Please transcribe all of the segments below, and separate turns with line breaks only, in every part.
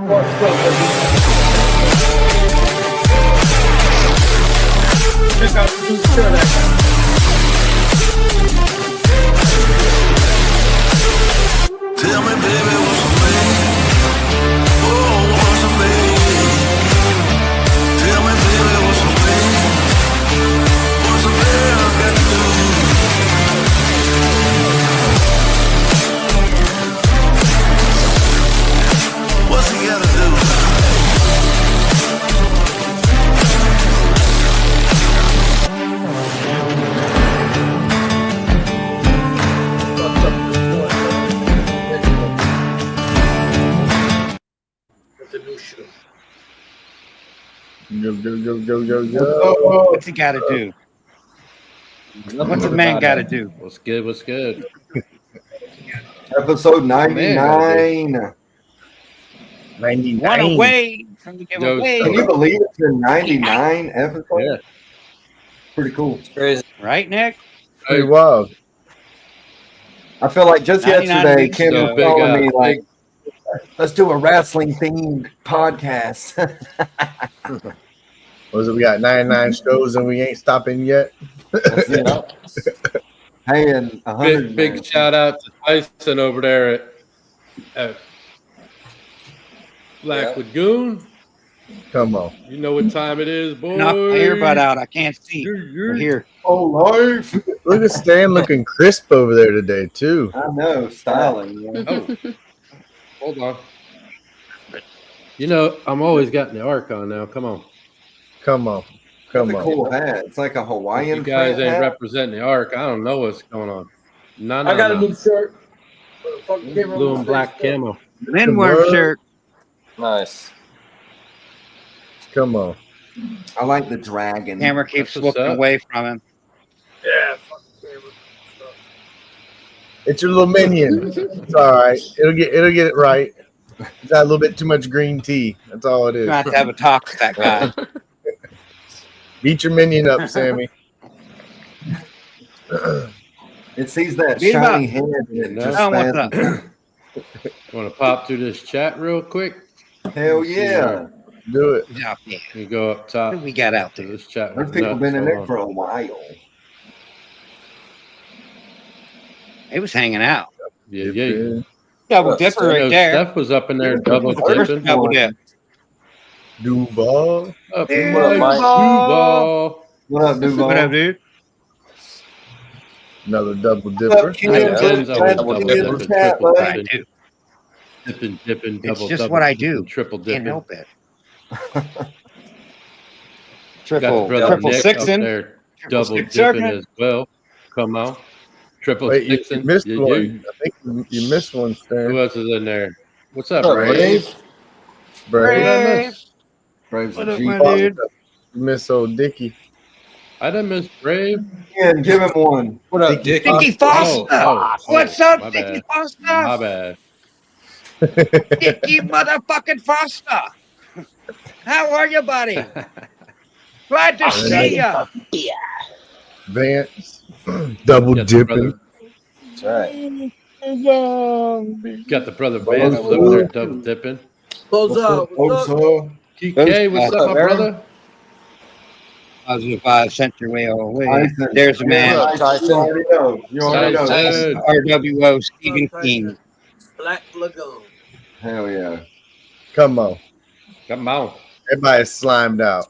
Let's go, baby. Check out the new shirt.
Tell me, baby, what's the name? Oh, what's the name? Tell me, baby, what's the name? What's the name I got to do? What's he gotta do?
The new shoe.
Go. What's he got to do? What's a man got to do?
What's good? What's good?
Episode 99.
99. One away from the giveaway.
Can you believe it's been 99 episodes?
Yeah.
Pretty cool.
Crazy.
Right, Nick?
Pretty wild.
I feel like just
99
yesterday,
weeks
Kim
ago.
was telling me,
Big,
like, let's do a wrestling-themed podcast.
Was it? We got 99 shows and we ain't stopping yet.
Hey, and 100.
Big shout out to Tyson over there at Black Lagoon.
Come on.
You know what time it is, boy.
Knock my earbud out. I can't see. We're here.
Oh, life.
Look at Stan looking crisp over there today, too.
I know, styling. Yeah.
Oh, hold on. You know, I'm always got the arc on now. Come on.
Come on.
That's
Come
a
on.
cool hat. It's like a Hawaiian
You guys ain't
hat.
representing the arc. I don't know what's going on. No.
I got a new shirt.
Blue and black camo.
Lindworm shirt.
Nice.
Come on.
I like the dragon.
Camera keeps
That's what's
looking
up.
away from him.
Yeah, fuck the camera.
It's your little minion. It's all right. It'll get it right. It's got a little bit too much green tea. That's all it
You're
is.
going to have to have a talk with that guy.
Beat your minion up, Sammy.
It sees that
Beat him
shiny
up.
head. And it
No.
just
Oh, what's up?
Want to pop through this chat real quick?
Hell yeah.
Do it.
Who's out there?
You go up top.
What do we got out
to
there?
this chat.
Those
was
people
nuts.
been in
Hold
there
on.
for a while.
He was hanging out.
Yeah.
Double dipper right there.
Steph was up in there double
First
dipping.
double dip.
Duval.
Up
Dude,
in
What up,
my
Mike?
Duval.
What up, Duval?
What up, dude?
Another double
What up,
dipper.
Kim?
Yeah, Ken's always
Glad
double
to be in
dipping,
the chat,
triple
buddy.
I
dipping,
do.
dipping,
It's
double,
just
double,
what I
dipping,
do.
triple
Can't
dipping.
help it.
Got the
Triple
brother Nick
sixing.
up there
Triple
double
six
dipping
circuit.
as well. Come on. Triple
Wait, you
sixing.
missed
Yeah,
one. I think you missed one,
Who
Stan.
else is in there? What's up,
What up,
Brave?
Brave.
Who did I
Brave.
miss?
Braves
What
are
up,
G.
my dude?
You missed old Dickie.
I didn't miss Brave.
Yeah, give him one.
What up, Dick?
Dickie Foster. What's up,
my
Dickie
bad.
Foster?
My bad.
Dickie motherfucking Foster. How are you, buddy? Glad to see you.
Vance. Double
Got the
dipping.
brother,
That's right.
got the brother Vance was over there double dipping.
Close up. What's up?
TK, what's up, my
Aaron?
brother?
Positive 5 Century way away.
Tyson.
There's a man.
What up, Tyson?
You already know. You already know.
Tyson.
RWO Stephen King.
Black Lagoon.
Hell yeah.
Come on.
Come on.
Everybody's slimed out.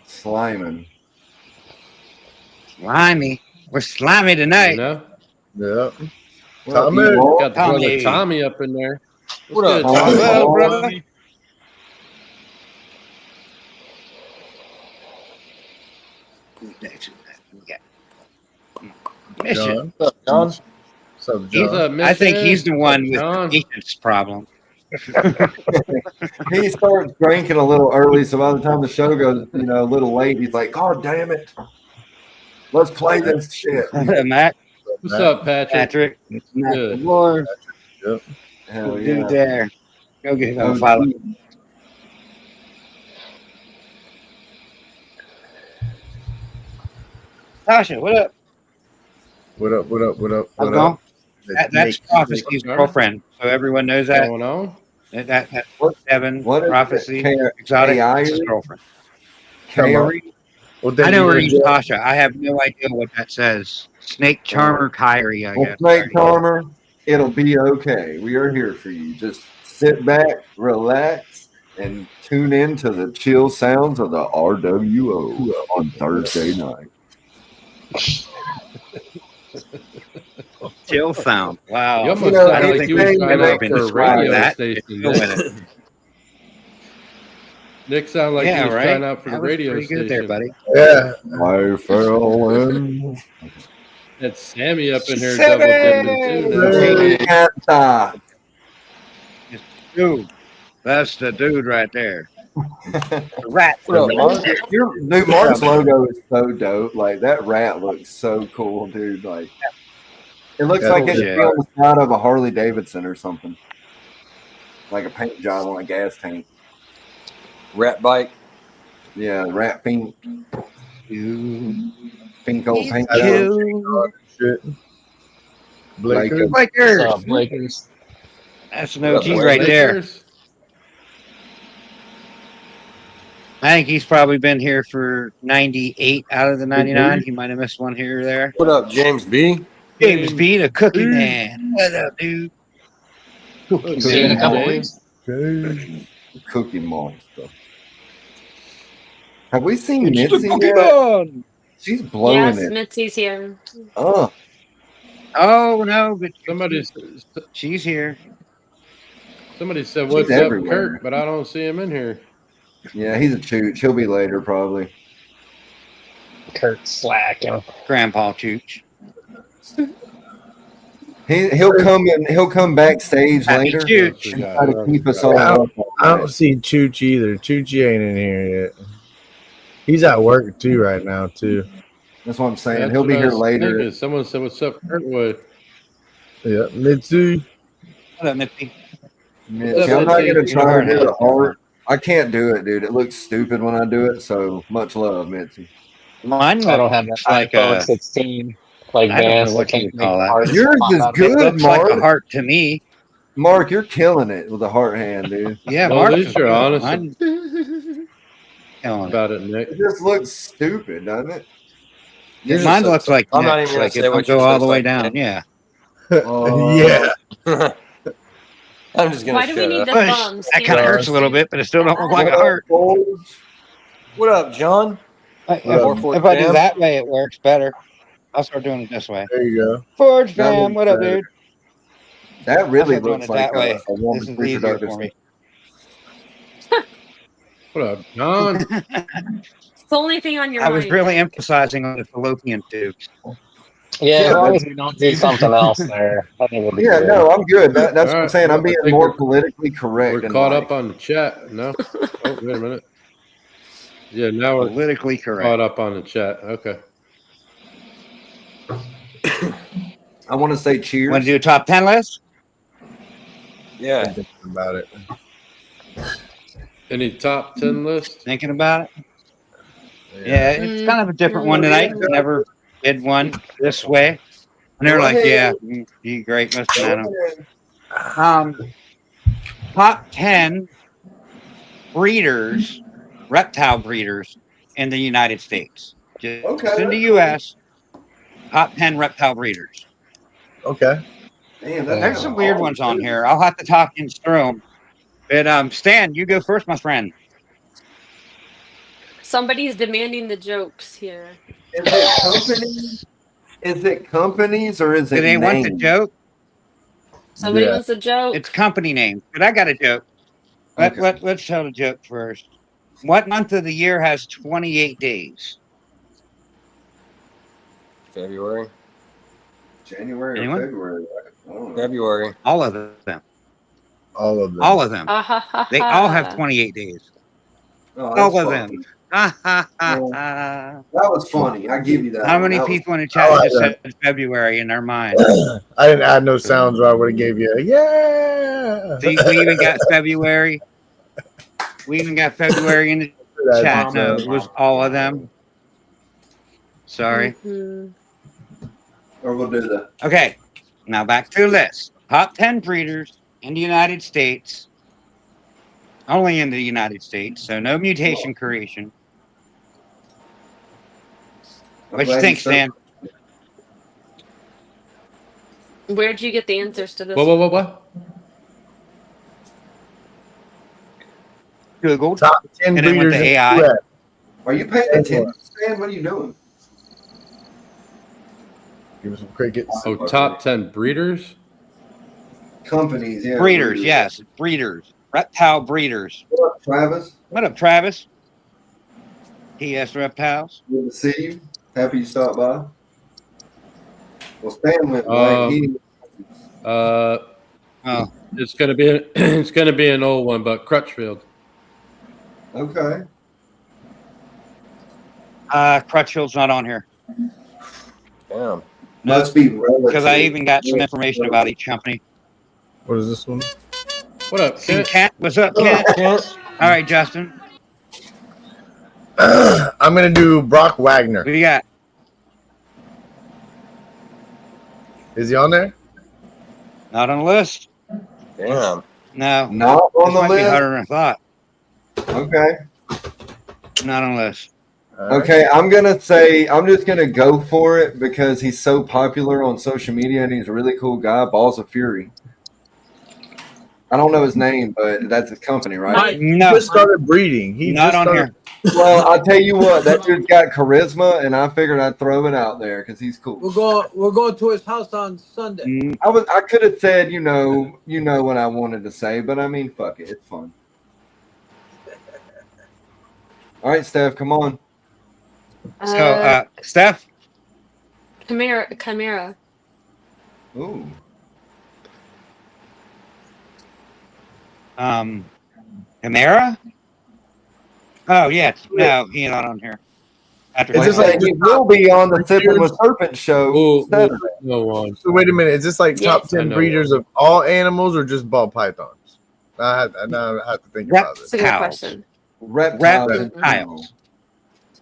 Sliming.
Slimy. We're slimy tonight.
You know?
Yep.
What up,
Tommy.
Evo?
Got the
Tommy.
brother Tommy up in there.
What up,
good,
Tommy?
Well,
Oh,
brother. Mission.
John.
What up, John?
What's up,
He's
John?
I think he's the one with
John.
the patience problem.
He starts drinking a little early, so by the time the show goes, a little late, he's like, "God damn it, let's play this shit."
Matt,
What's up, Patrick?
Patrick, it's Matt
Good.
Lord.
Hell
Dude
yeah.
there. Go get him a
Oh,
follow.
geez.
Tasha, what up?
What up?
How's it going? That's
Nick.
Prophecy's girlfriend, so everyone knows
What's
that.
going on?
That's
What-
Devin,
what is it?
Prophecy,
K-
Exotic,
K-I-R-E?
it's his girlfriend.
Kyrie?
Well,
I
thank
know
you
her
for
name's Tasha. I have no idea what that says. Snake Charmer Kyrie, I
Well,
guess.
Snake Charmer, it'll be okay. We are here for you. Just sit back, relax, and tune in to the chill sounds of the RWO on Thursday night.
Chill sound. Wow.
You almost
know,
I
sound
don't
like
think
you was
we've
trying
ever
out
been
for a
described
radio
that.
station.
Go with it.
Nick sounded like he
Yeah,
was
right.
trying out for the
That was
radio
pretty
station.
good there, buddy.
Yeah.
I fell in.
Had Sammy up in here double dipping too now.
Hey.
Canta.
Dude, that's the dude right there. The rat.
What up, Mark?
Dude, Mark's logo is so dope. Like that rat looks so cool, dude. Like it looks
Yeah,
like it
yeah.
should be on the side of a Harley Davidson or something. Like a paint job on a gas tank.
Rat bike.
Yeah, rat pink.
You
Pink old paint
I
job.
know. Shit. Blakers.
Lakers.
Lakers.
That's an
What up,
OG
Blake?
right there.
Lakers?
I think he's probably been here for 98 out of the 99. He might have missed one here or there.
What up, James B?
James B, the Cookie Man. What up, dude? Cookie
See you in a
Man.
couple
James.
weeks.
Cookie Monster. Have we seen
It's the
Mitzi
Cookie
yet?
Man.
She's blowing
Yes,
it.
Mitzi's here.
Oh,
Oh, no, but
Somebody
she's here.
said, "What's up,
everywhere.
Kurt?" But I don't see him in here.
yeah, he's a chooch. He'll be later probably.
Kurt slacking.
Grandpa Chooch.
He'll come backstage
Happy
later
Chooch.
and try to keep us all
Yeah.
up.
I don't see Chooch either. Chooch ain't in here yet. He's at work too right now too.
That's what I'm saying.
That's
He'll
what
be
I
here
was
later.
thinking. Someone said, "What's up, Kurtwood?"
Yeah, Mitzi.
What up, Mitzi?
Mitzi, I'm not
Mitzi?
gonna try to
Hard
do
hat.
the heart. I can't do it, dude. It looks stupid when I do it. So much love, Mitzi.
Mine
I don't have an
looks like
iPhone
a.
16 like
I don't know
Vance. I
what you
can't
would
make
call that.
hearts
Yours
pop
is
out of
good.
it.
It looks like a
Mark.
heart to me.
Mark, you're killing it with a heart hand, dude.
Yeah,
Well,
Mark.
at least you're honest
Mine killing it.
about it, Nick.
It just looks stupid, doesn't it?
Yours
Mine
is
looks like
I'm not
Nick's,
even gonna
like
say
it don't
what
go
yours
all
looks
the way
like,
down.
Nick.
Yeah.
Yeah.
I'm just gonna
Why do we
shut
need
up.
the
Push.
thumbs?
That kind of hurts a little bit, but it still don't look like a heart.
What up, John?
If
Morph-R
I do
Jam?
that way, it works better. I'll start doing it this way.
There you go.
Forge
That
fam,
looks
what up,
better.
dude?
That really
I'll start doing
looks
it
like
that way.
a woman
This is easier
reproductive
for me.
What up, John?
It's the only thing on your
I was
mind.
really emphasizing on the fallopian tubes.
Yeah,
Yeah,
as long
that's-
as we don't do something else there, I think we'll be
Yeah,
good.
no, I'm good. That's what I'm
Alright,
saying. I'm
well, I
being
think
more
we're-
politically correct.
We're
in
caught
life.
up on the chat. No. Oh, wait a minute. Yeah, now we're
Politically correct.
caught up on the chat. Okay.
I want to say cheers.
Want to do a top 10 list?
Yeah.
Thinking about it.
Any top 10 lists?
Thinking about it? Yeah, it's kind of a different one tonight. Never did one this way. And they're like, yeah, you great, Mr. Nano. Top 10 breeders, reptile breeders in the United States. Just in the U.S., top 10 reptile breeders.
Okay.
Damn,
There's some weird ones on here. I'll have to talk in through them. But Stan, you go first, my friend.
Somebody's demanding the jokes here.
Is it companies or is it
Do they want the
names?
joke?
Somebody
Yeah.
wants a joke.
It's company names. But I got a joke. Let's tell the joke first. What month of the year has 28 days?
February.
January
Anyone?
or February? I don't know.
February.
All of them.
All of them.
All of them. They all have
Ah.
28 days.
Oh, that's
All of
funny.
them. Ha ha ha
Well,
ha.
That was funny. I give you that.
How
one.
many
That was-
people in the chat
I like
just
that.
said February in their mind?
I didn't add no sounds or I would have gave you a yeah.
See, we even got February. We even got February in the chat. No, it was all of them. Sorry.
Mhm.
Or we'll do the.
Okay, now back to the list. Top 10 breeders in the United States Only in the United States, so no mutation creation.
I'm
What you
glad
think,
started-
Stan?
Where'd you get the answers to this?
What?
Googled.
Top 10
And then went
breeders
to
in
AI.
the US.
Are you paying attention, Stan? What are you doing?
Give me some crickets.
Oh, top 10 breeders.
Companies, yeah.
Breeders, yes, breeders, reptile breeders.
What up, Travis?
What up, Travis? TS Reptiles.
Good to see you. Happy you stopped by. Well, Stan went blank.
Oh,
It's gonna be an old one, but Crutchfield.
Okay.
Crutchfield's not on here.
Damn.
Must be relative.
Because I even got some information about each company.
What is this one?
What up, Kent?
What's up, Kent? All right, Justin.
I'm gonna do Brock Wagner.
What do you got?
Is he on there?
Not on the list.
Damn.
No.
Not on
This
the
might be
list.
harder than I thought.
Okay.
Not on the list.
Okay, I'm just gonna go for it because he's so popular on social media and he's a really cool guy. Balls of Fury. I don't know his name, but that's his company, right?
He just started breeding. He
Not
just
on
started.
here.
Well, I'll tell you what, that dude's got charisma, and I figured I'd throw it out there because he's cool.
We're going to his house on Sunday.
I could have said, you know what I wanted to say, but I mean, fuck it, it's fun. All right, Steph, come on.
So, Steph.
Chimera.
Ooh.
Chimera? Oh, yeah. No, he's not on here.
Is this like he will be on the Sipping with Serpent show Saturday?
No one.
So wait a minute. Is this like top
Yes.
10 breeders of all animals or just ball pythons? I have to think about this.
That's a good question.
Reptiles.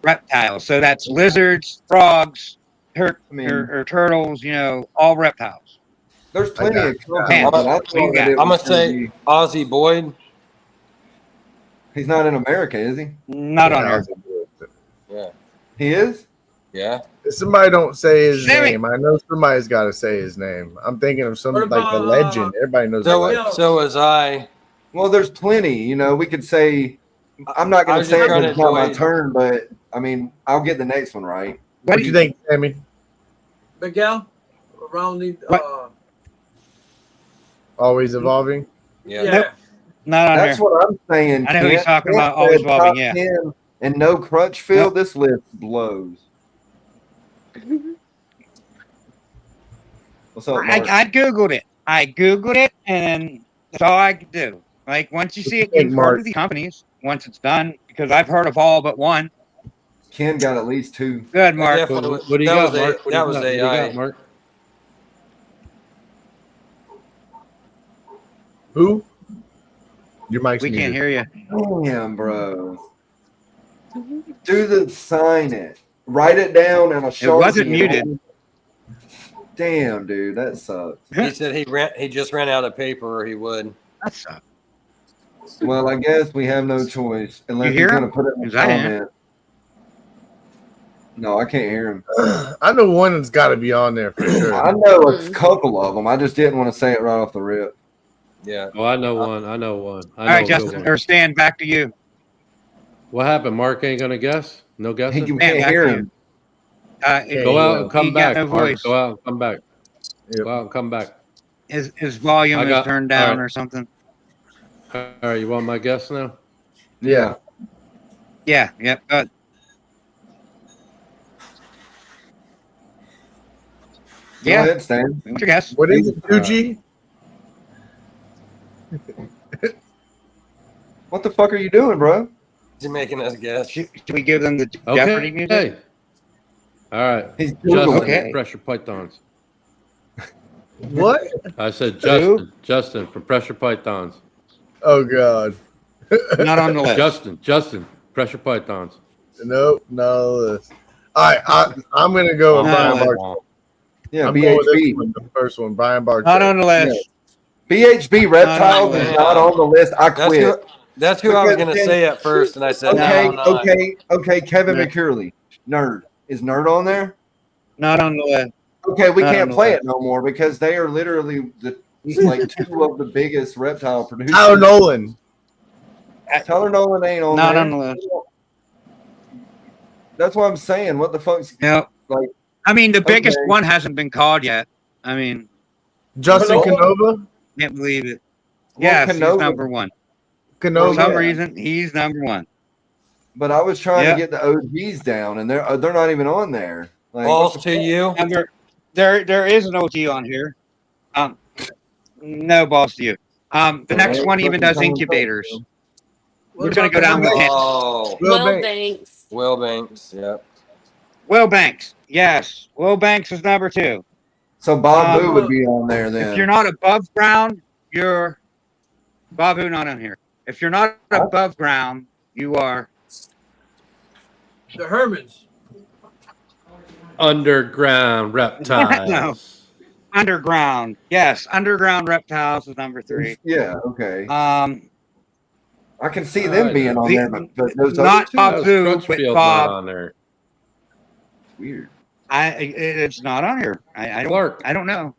Reptiles. So that's lizards, frogs, or turtles, all reptiles.
There's plenty of companies.
Man,
but I
what you
thought
got?
that it
I'm
was
gonna say
be-
Ozzy Boyd.
he's not in America, is he?
Not on here.
Yeah.
He is?
Yeah.
If somebody don't say his
Sammy.
name, I know somebody's got to say his name. I'm thinking of some
What
like a
about,
legend. Everybody knows. a legend.
So was I.
Well, there's plenty. We could say. I'm not
I
going to
was
say
just
it
trying
'cause
to
it's not my
avoid-
turn, but I mean, I'll get the next one right.
What do you think, Sammy?
Miguel, around the
Always evolving.
Yeah.
yeah.
Not on
That's
here.
what I'm saying.
I know who he's
Kent.
talking
Kent
about, always
said
evolving,
top
yeah.
10 and no Crutchfield. This list blows. What's up, Mark?
I Googled it, and that's all I could do. Like, once you see it
think,
confirmed
Mark?
with the companies, once it's done, because I've heard of all but one.
Ken got at least 2.
Good, Mark.
Definitely
What
was-
do you
that
got,
was
Mark?
that was
What do you
AI.
got, Mark?
Who? Your mic's
We can't
muted.
hear you.
Damn, bro. Do the sign it. Write it down and a Sharpie.
It wasn't muted.
Damn, dude, that sucks.
He said he just ran out of paper, or he would.
That sucks.
Well, I guess we have no choice unless
You hear
he's going to
him?
put it in the
'Cause I didn't.
comment. No, I can't hear him.
I know one that's got to be on there for sure.
I know a couple of them. I just didn't want to say it right off the rip.
Yeah.
Oh, I know one. I know one. I
All
know
right,
a good
Justin,
one.
or Stan, back to you.
What happened? Mark ain't gonna guess. No guessing.
You
Man,
can't
back
hear
to
him.
Go out and
He
come
got
back.
no
Mark.
voice.
Go out and come back.
Yep.
Go out and come back.
His volume
I
is
got-
turned down
all right.
or something.
All right, you want my guess now?
Yeah.
Yeah, yep. Good.
Go
Yeah.
ahead, Stan.
What's your guess?
What is it? 2G?
What the fuck are you doing, bro?
Is he making us guess?
Should we give them the
Okay.
Jeopardy music?
Hey. All right.
He's
Justin,
Googling.
Okay.
Pressure Pythons.
What?
I said Justin. Justin from Pressure Pythons.
Oh God.
Not on the list.
Justin, Pressure Pythons.
Nope, no. All right, I'm gonna go with
No,
Brian
no.
Bartle.
Yeah,
I'm going with this
BHB.
one, the first one, Brian Bartle.
Not on the list.
BHB Reptiles
No,
is not on the list. I
That's
quit.
who, That's who I was
Because
going to
then-
say at first, and I said,
Okay,
no, I'm not.
okay. Kevin
No.
McCurley, Nerd. Is Nerd on there?
Not on the list.
Okay, we
Not on
can't
the
play
list.
it no more because they are literally like two of the biggest reptile producers.
Tyler Nolan.
Tyler Nolan ain't on
Not
there.
on the list.
That's what I'm saying. What the fuck's
No.
like?
I mean, the biggest
Okay.
one hasn't been called yet. I mean,
Justin
Canova?
Canova.
can't believe it.
Well,
Yes, he's
Canova.
number one. For
Canova.
some
yeah.
reason, he's number one.
But I was trying
Yeah.
to get the OGs down, and they're not even on there. Like,
Balls
what the
to
fuck?
you.
There is an OG on here. No balls to you. The next one even does incubators.
What
We're gonna
about
go
the
down the
Hermits?
list.
Oh,
Will
Will
Banks.
Banks.
Will Banks. Yep.
Will Banks. Yes. Will Banks is number two.
So Babu
Um,
would be on there then.
If you're not above ground, you're Babu not on here. If you're not above ground, you are
The Hermits.
Underground reptiles.
No. underground. Yes, underground reptiles is number three.
Yeah, okay.
Um,
I can see them being on
the-
there, but those
not
other two,
How's
Babu, but
Crutchfield
Bob.
not on there?
weird.
It's not on here. I don't.
Clark.
I don't know.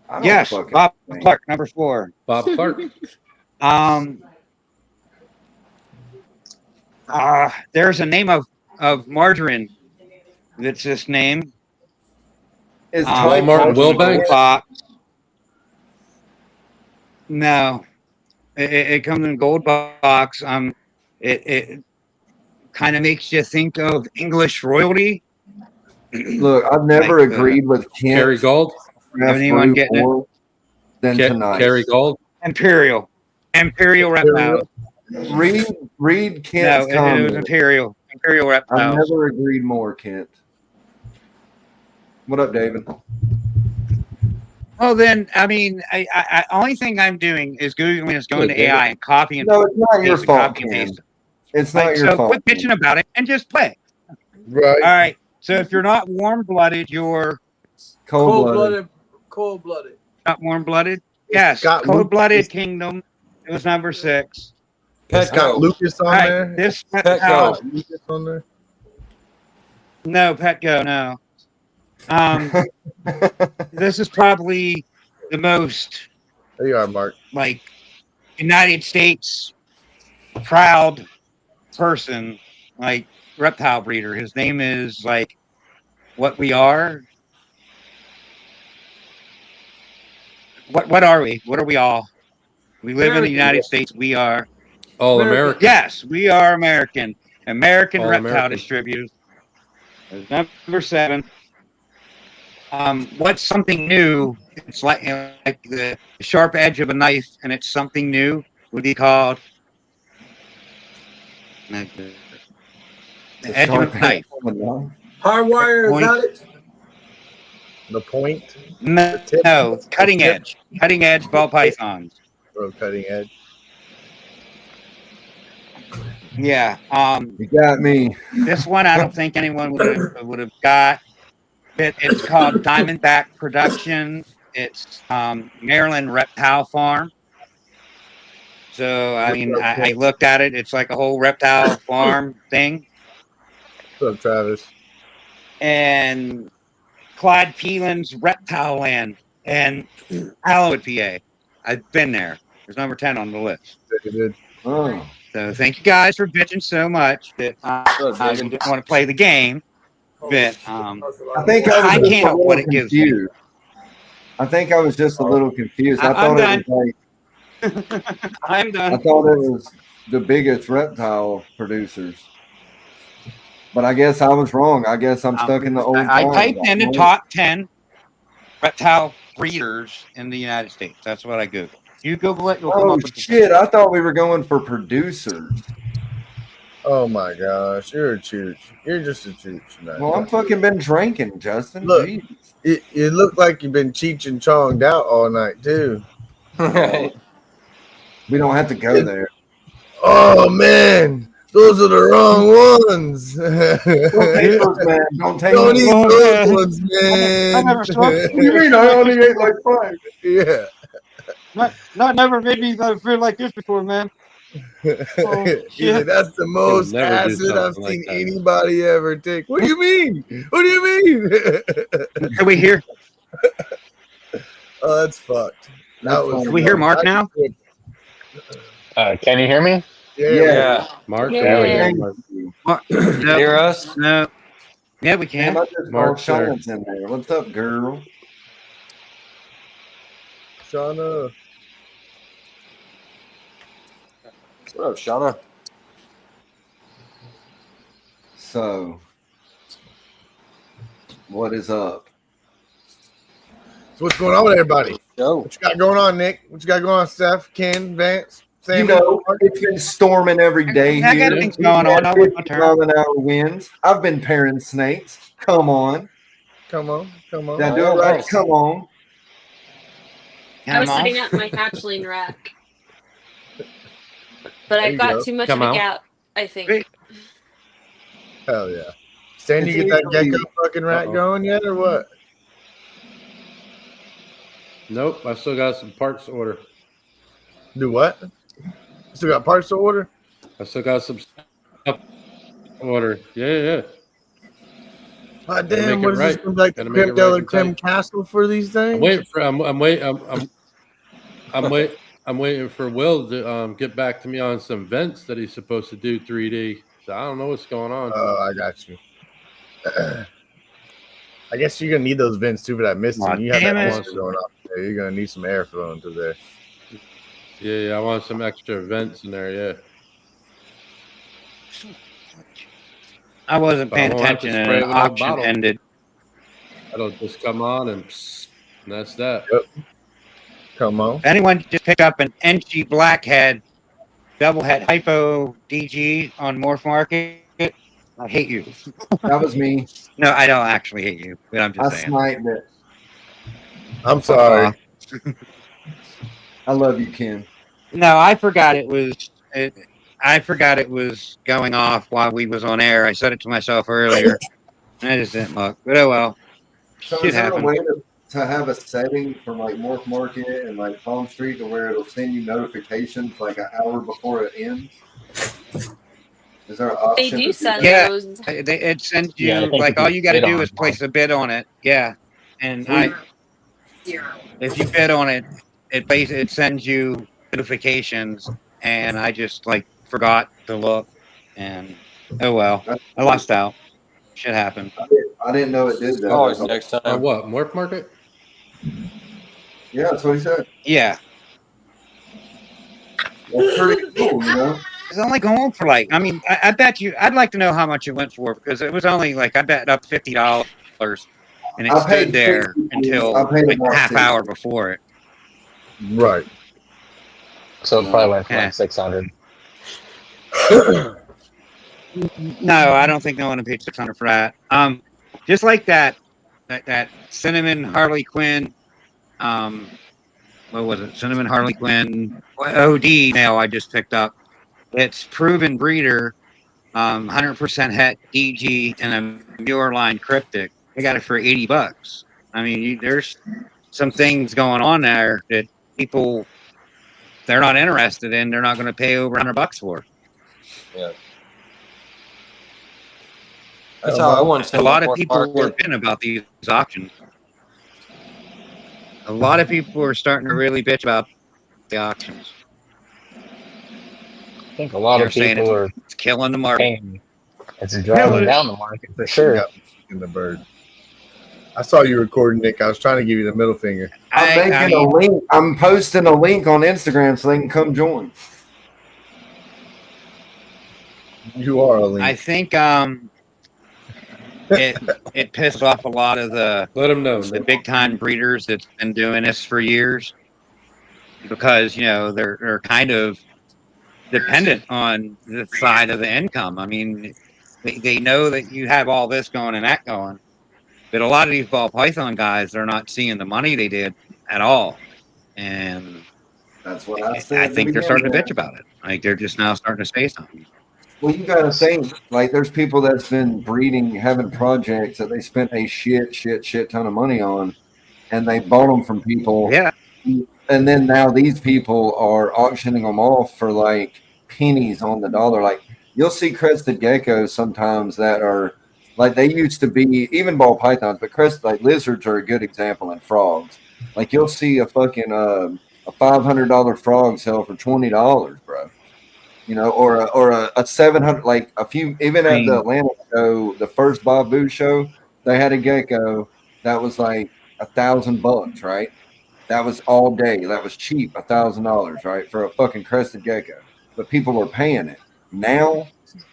I don't
Yes,
fucking
Bob
think.
Clark, number 4.
Bob Clark.
There's a name of margarine that's this name.
Is
Walmart Will Banks?
Box. No, it comes in a gold box. It kind of makes you think of English royalty.
Look, I've never
Like the-
agreed with Kent.
Kerry Gold.
Anyone getting it?
more than tonight.
Kerry Gold.
Imperial reptile.
Read Kent's
No, it was
comment.
Imperial
I've
reptiles.
never agreed more, Kent. What up, David?
Well, then, I mean, I only thing I'm doing is going
Good,
to AI and copy and
No, it's not your
paste,
fault,
copy and
Ken.
paste.
It's not
Like,
your
so
fault.
quit bitching about it and just play.
Right.
All right. So if you're not warm-blooded, you're
Cold-blooded.
Cold-blooded.
not warm-blooded. Yes,
Scott
cold-blooded
Lucas.
kingdom. It was number 6.
Scott
Petco.
Lucas on
All right,
there.
this
Petco.
Scott Lucas on there.
no Petco, no. This is probably the most
There you are, Mark.
like United States proud person, like reptile breeder. His name is like what we are. What are we? What are we all? We live in the
American.
United States. We are.
All
American.
American.
Yes, we are American. American
All
reptile
American.
distributors. Number 7. What's something new? It's like the sharp edge of a knife, and it's something new. Would be called the edge of a knife.
Hardwire
Point.
exotics.
The point.
No, cutting edge ball pythons.
Bro, cutting edge.
Yeah.
You got me.
This one I don't think anyone would have got. It's called Diamondback Productions. It's Maryland Reptile Farm. So I mean, I looked at it. It's like a whole reptile farm thing.
What's up, Travis?
And Clyde Peelin's Reptile Land and Allowood, PA. I've been there. There's number 10 on the list.
David.
Oh.
So thank you guys for bitching so much that I didn't want to play the game. But
I think I was
I
just
can't
a
help what
little
it gives me.
confused. I think I was just a little confused. I
I'm
thought it was
I'm
I
done.
thought it was the biggest reptile producers. But I guess I was wrong. I guess I'm stuck in the old
I
times.
typed in the top 10 reptile breeders in the United States. That's what I Googled. You Google it, you'll come
Oh
up with the
shit! I thought we were going for producers.
Oh my gosh, you're a chooch. You're just a chooch tonight.
Well, I'm fucking been drinking, Justin.
Look.
Jeez.
It looked like you've been Cheech and Chonged out all night too.
We don't have to go there.
Oh man, those are the wrong ones.
Don't take those, man. Don't take
Don't
those.
eat those ones, man.
What do you mean? I only ate like 5.
Yeah.
Not never made me feel like this before, man.
He's like, that's the most
never do
acid I've
something like
seen
that.
anybody ever take. What do you mean? What do you mean?
Can we hear?
Oh, that's fucked. That was.
Can we hear Mark now?
Can you hear me?
Yeah.
Yeah.
Mark,
Yeah.
There we go.
Thank you.
Mark,
Can you
no,
hear us?
no. Yeah, we
Damn,
can.
I just
Mark,
saw
sir.
Shauna's in there. What's up, girl?
Shauna.
What up, Shauna?
So, what is up?
So what's going on with everybody?
Yo.
What you got going on, Nick? What you got going on, Steph, Ken, Vance, Sammy?
You know, it's been storming every day
I
here.
got things going on. I'll wait my turn.
50-mile-an-hour winds. I've been pairing snakes. Come on.
Come on.
Did I
Oh,
do
yeah,
it right?
nice.
Come on.
I was
Come on.
setting up my hatchling rack, but
There
I
you
got
go.
too much
Come
of a
out.
gap, I think.
Great.
Hell yeah. Stan, you
It's
get that
easily-
gecko fucking rat
Uh-oh.
going yet, or what?
Nope, I still got some parts to order.
Do what? Still got parts to order?
I still got some stuff to order. Yeah.
God
Gotta
damn,
make
what
it
is this
right.
from, like the
Gotta make
Creme
it
de
right
la
and
Creme
tight.
Castle for these things?
I'm waiting for I'm waiting for Will to get back to me on some vents that he's supposed to do 3D. So I don't know what's going on.
Oh, I got you. I guess you're gonna need those vents too for that misting.
Aw,
You have
damn
that
it.
mister going off there. You're gonna need some air flowing through there.
Yeah, I want some extra vents in there. Yeah,
I wasn't
but I
paying
won't have to
attention and
spray
an
it with no
auction
bottle.
ended.
That'll just come on and that's that.
Come on.
If anyone just picked up an NG Blackhead double head hypo DG on Morph Market, I hate you.
That was me.
No, I don't actually hate you, but I'm
I
just saying.
sniped it.
I'm
Fuck
sorry.
off.
I love you, Ken.
No, I forgot it was. I forgot it was going off while we was on air. I said it to myself earlier. I just didn't look, but oh well.
So
Shit
is there a
happens.
way to have a setting for like Morph Market and like Palm Street to where it'll send you notifications like an hour before it ends? Is there an
They
option?
do
to
send
that?
Yeah.
those.
It sends you
Yeah, I think
like
if
all
you
you got to
bid
do
on
is
it.
place a bid on it. Yeah, and if you bid on it, it sends you notifications, and I just like forgot to look, and oh well, I lost out. Shit happened.
I didn't know it did that.
Always next
On
time.
what? Morph Market?
Yeah, that's what he said.
Yeah,
That's pretty cool, you know.
it's only going for like. I mean, I bet you. I'd like to know how much it went for because it was only like I bet up $50, and it
I
stood
paid
there
60,
until
I paid
like
about
half
60.
hour before it.
Right.
So it probably went for
Yeah.
like 600.
No, I don't think no one paid 600 for that. Just like that cinnamon Harley Quinn. What was it? Cinnamon Harley Quinn OD nail I just picked up. It's proven breeder, 100% het DG and a Muir line cryptic. I got it for $80. I mean, there's some things going on there that people they're not interested in. They're not going to pay over $100 for.
Yeah. That's how I want to
A lot of people were bidding about these auctions. A lot of people are starting to really bitch about the auctions.
I think a lot
They're
of
saying
people are
it's killing the market.
paying. It's driving down the market for sure.
In the bird. I saw you recording, Nick. I was trying to give you the middle finger.
I'm making a link. I'm posting a link on Instagram so they can come join.
You are a link.
I think it pissed off a lot of the
Let them know.
the big time breeders that's been doing this for years because they're kind of dependent on the side of the income. I mean, they know that you have all this going and that going, but a lot of these ball python guys are not seeing the money they did at all, and
That's what I said.
I think they're starting to bitch about it. Like they're just now starting to say something.
Well, you got to think, like, there's people that's been breeding, having projects that they spent a shit ton of money on, and they bought them from people.
Yeah.
And then now these people are auctioning them off for like pennies on the dollar. Like you'll see crested geckos sometimes that are like they used to be, even ball pythons, but crested like lizards are a good example, and frogs. Like you'll see a fucking a $500 frog sell for $20, bro. You know, or a 700, like a few, even at the Atlanta show, the first Bob Boo show, they had a gecko that was like $1,000, right? That was all day. That was cheap, $1,000, right, for a fucking crested gecko. But people were paying it. Now,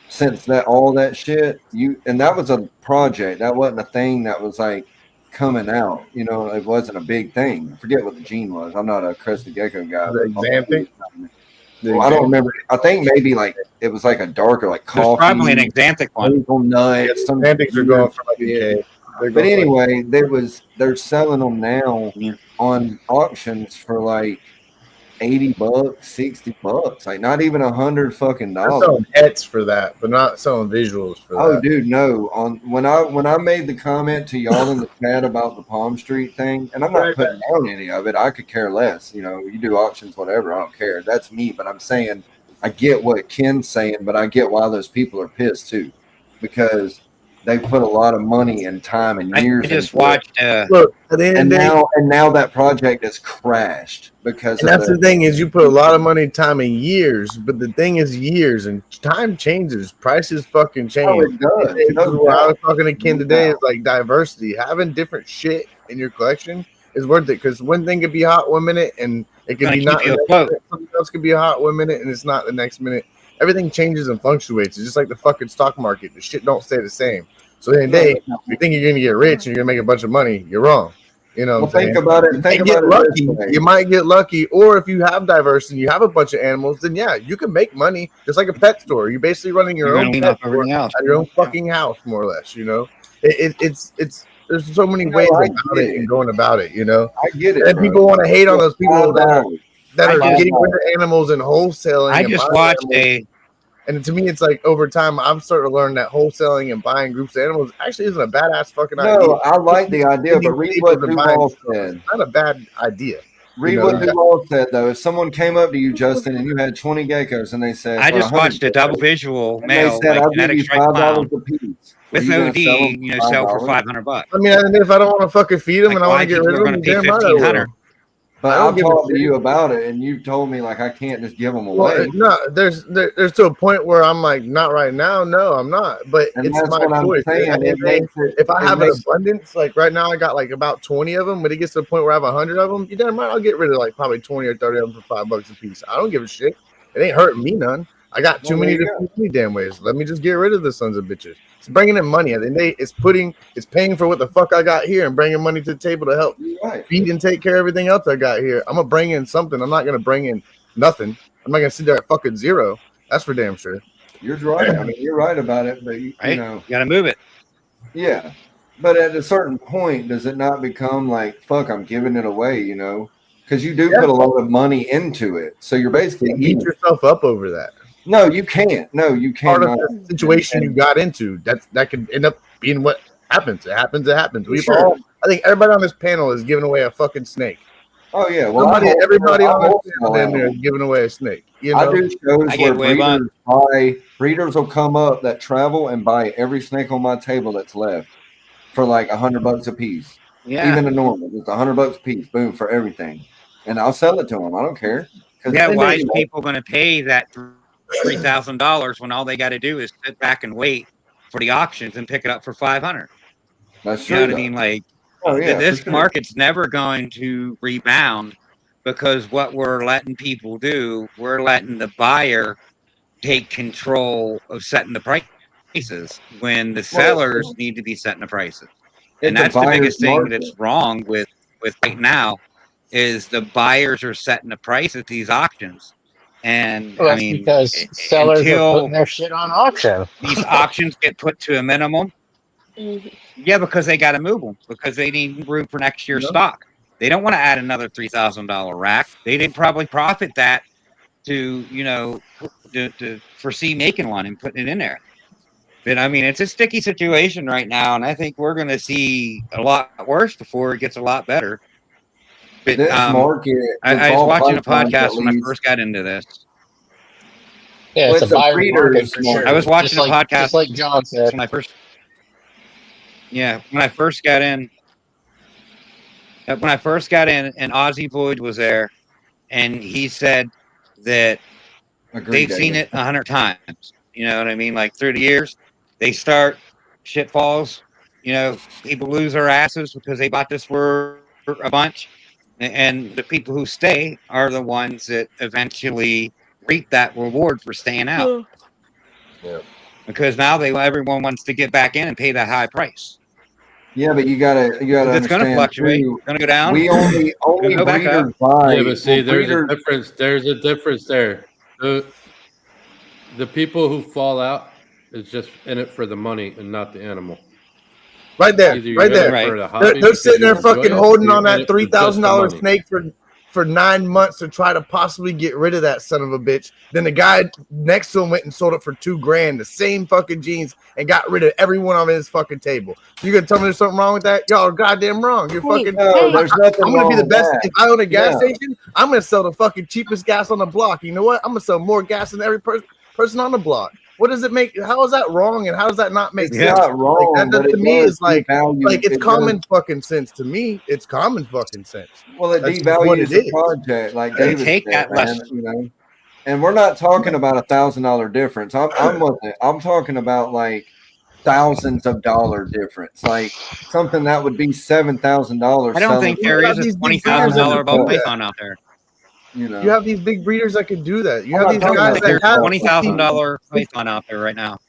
since that all that shit, and that was a project. That wasn't a thing that was like coming out. You know, it wasn't a big thing. I forget what the gene was. I'm not a crested gecko guy.
The Xanthic?
Well, I don't remember. I think maybe like it was like a darker, like
There's
coffee.
probably an Xanthic one.
Nuts. Some
Xanthics are going for like a K.
But anyway, they're selling them now on auctions for like $80, $60, like not even $100 fucking
They're
dollars.
selling hets for that, but not selling visuals for
Oh,
that.
dude, no. On when I made the comment to y'all in the chat about the Palm Street thing, and I'm not putting down any of it. I could care less. You know, you do auctions, whatever. I don't care. That's me. But I'm saying I get what Ken's saying, but I get why those people are pissed too, because they put a lot of money and time and years.
I just watched.
Look, at the end
and
of the day,
now that project has crashed because.
And that's the thing is you put a lot of money, time, and years. But the thing is, years and time changes. Prices fucking change.
Oh, it does.
This is what I was talking to Ken today is like diversity. Having different shit in your collection is worth it because one thing could be hot 1 minute and it could be not. Something else could be hot 1 minute and it's not the next minute. Everything changes and fluctuates. It's just like the fucking stock market. The shit don't stay the same. So at the end of the day, you think you're gonna get rich and you're gonna make a bunch of money. You're wrong. You know,
well, think about it. Think about it.
Lucky. You might get lucky, or if you have diversity, you have a bunch of animals, then yeah, you can make money just like a pet store. You're basically running your own pet store at your own fucking house, more or less. You know, it's there's so many ways about it and going about it. You know,
I get it.
And people want to hate on those people that are getting rid of animals and wholesaling.
I just watched
and to me, it's like over time, I'm starting to learn that wholesaling and buying groups of animals actually isn't a badass fucking idea.
No, I like the idea, but read what Duval said.
It's not a bad idea.
Read what Duval said, though. If someone came up to you, Justin, and you had 20 geckos, and they said,
I just watched a double visual male,
said,
like genetic strike clown,
a piece.
with OD, sell for $500.
I mean, if I don't want to fucking feed them and I want to get rid of them, damn right I will.
But I'll talk to you about it, and you told me like I can't just give them away.
Well, no, there's to a point where I'm like, not right now. No, I'm not. But
and
it's my choice. If I have an abundance, like right now, I got like about 20 of them. But it gets to the point where I have 100 of them. You damn right, I'll get rid of like probably 20 or 30 of them for $5 a piece. I don't give a shit. It ain't hurting me none. I got too many damn ways. Let me just get rid of the sons of bitches. It's bringing in money. At the end of the day, it's paying for what the fuck I got here and bringing money to the table to help feed and take care of everything else I got here. I'm gonna bring in something. I'm not gonna bring in nothing. I'm not gonna sit there at fucking zero. That's for damn sure.
You're right. I mean, you're right about it, but you know,
you gotta move it.
Yeah, but at a certain point, does it not become like fuck? I'm giving it away, you know, because you do put a lot of money into it, so you're basically
beat yourself up over that.
No, you can't. No, you can't.
Part of the situation you got into that could end up being what happens. It happens. I think everybody on this panel is giving away a fucking snake.
Oh yeah, well,
everybody on this panel in there is giving away a snake. You know?
I do shows where breeders will come up that travel and buy every snake on my table that's left for like $100 a piece.
Yeah,
even a normal, it's $100 a piece. Boom, for everything, and I'll sell it to them. I don't care.
Yeah, why is people going to pay that $3,000 when all they got to do is sit back and wait for the auctions and pick it up for $500?
That's true.
You know what I mean? Like, this market's never going to rebound because what we're letting people do, we're letting the buyer take control of setting the prices when the sellers need to be setting the prices. And that's the biggest thing that's wrong with right now is the buyers are setting the price at these auctions. And I mean,
because sellers are putting their shit on auction.
These auctions get put to a minimum. Yeah, because they got to move them because they need room for next year's stock. They don't want to add another $3,000 rack. They didn't probably profit that to foresee making one and putting it in there. But I mean, it's a sticky situation right now, and I think we're going to see a lot worse before it gets a lot better. But,
this market,
I was watching a podcast when I first got into this.
Yeah,
Well,
it's
it's
a
a
buyer's market
breeder's
for
market.
sure.
I was watching
just
the podcast
just like John said.
when I first got in. When I first got in, and Ozzy Boyd was there, and he said that
Agreed,
they've seen
David.
it 100 times. You know what I mean? Like through the years, they start, shit falls. You know, people lose their asses because they bought this for a bunch, and the people who stay are the ones that eventually reap that reward for staying out.
Yeah.
Because now everyone wants to get back in and pay that high price.
Yeah, but you gotta
Because it's going to
understand
fluctuate.
too.
It's going to go down.
We only
Gonna go back up.
breeders buy.
Yeah, but see,
well,
there's
breeders,
a difference. There's a difference there. The people who fall out is just in it for the money and not the animal.
Right there,
Either
right
you're in
there.
it for
Right.
the hobby
They're
because
sitting
you
there
enjoy
fucking
it,
holding
or
on
you're in
that
it for just the
$3,000
money.
snake for 9 months to try to possibly get rid of that son of a bitch. Then the guy next to him went and sold it for $2,000, the same fucking jeans, and got rid of everyone on his fucking table. So you gonna tell me there's something wrong with that? Y'all are goddamn wrong. You're fucking.
no, there's nothing
I'm gonna
wrong
be the
with
best.
that.
If I own a gas
Yeah.
station, I'm gonna sell the fucking cheapest gas on the block. You know what? I'm gonna sell more gas than every person on the block. What does it make? How is that wrong? And how does that not make
It's
sense?
not wrong,
Like, that
but
to
it
me
does
is like
devalue.
it's
it
common
does-
fucking sense to me. It's common fucking sense.
Well, it
That's just what
devalues
it
the
is.
project, like
They
David
take
said,
that
man.
less.
You know, and we're not talking about $1,000 difference. I'm talking about like thousands of dollar difference, like something that would be $7,000.
I don't think
You
there
have
is a
these big
$20,000 ball
breeders that
python out there.
You know,
You have these big breeders that could do that. You
I'm
have
not
these
talking
I
guys
think
about
that
there's
have
$20,000 python out there right now.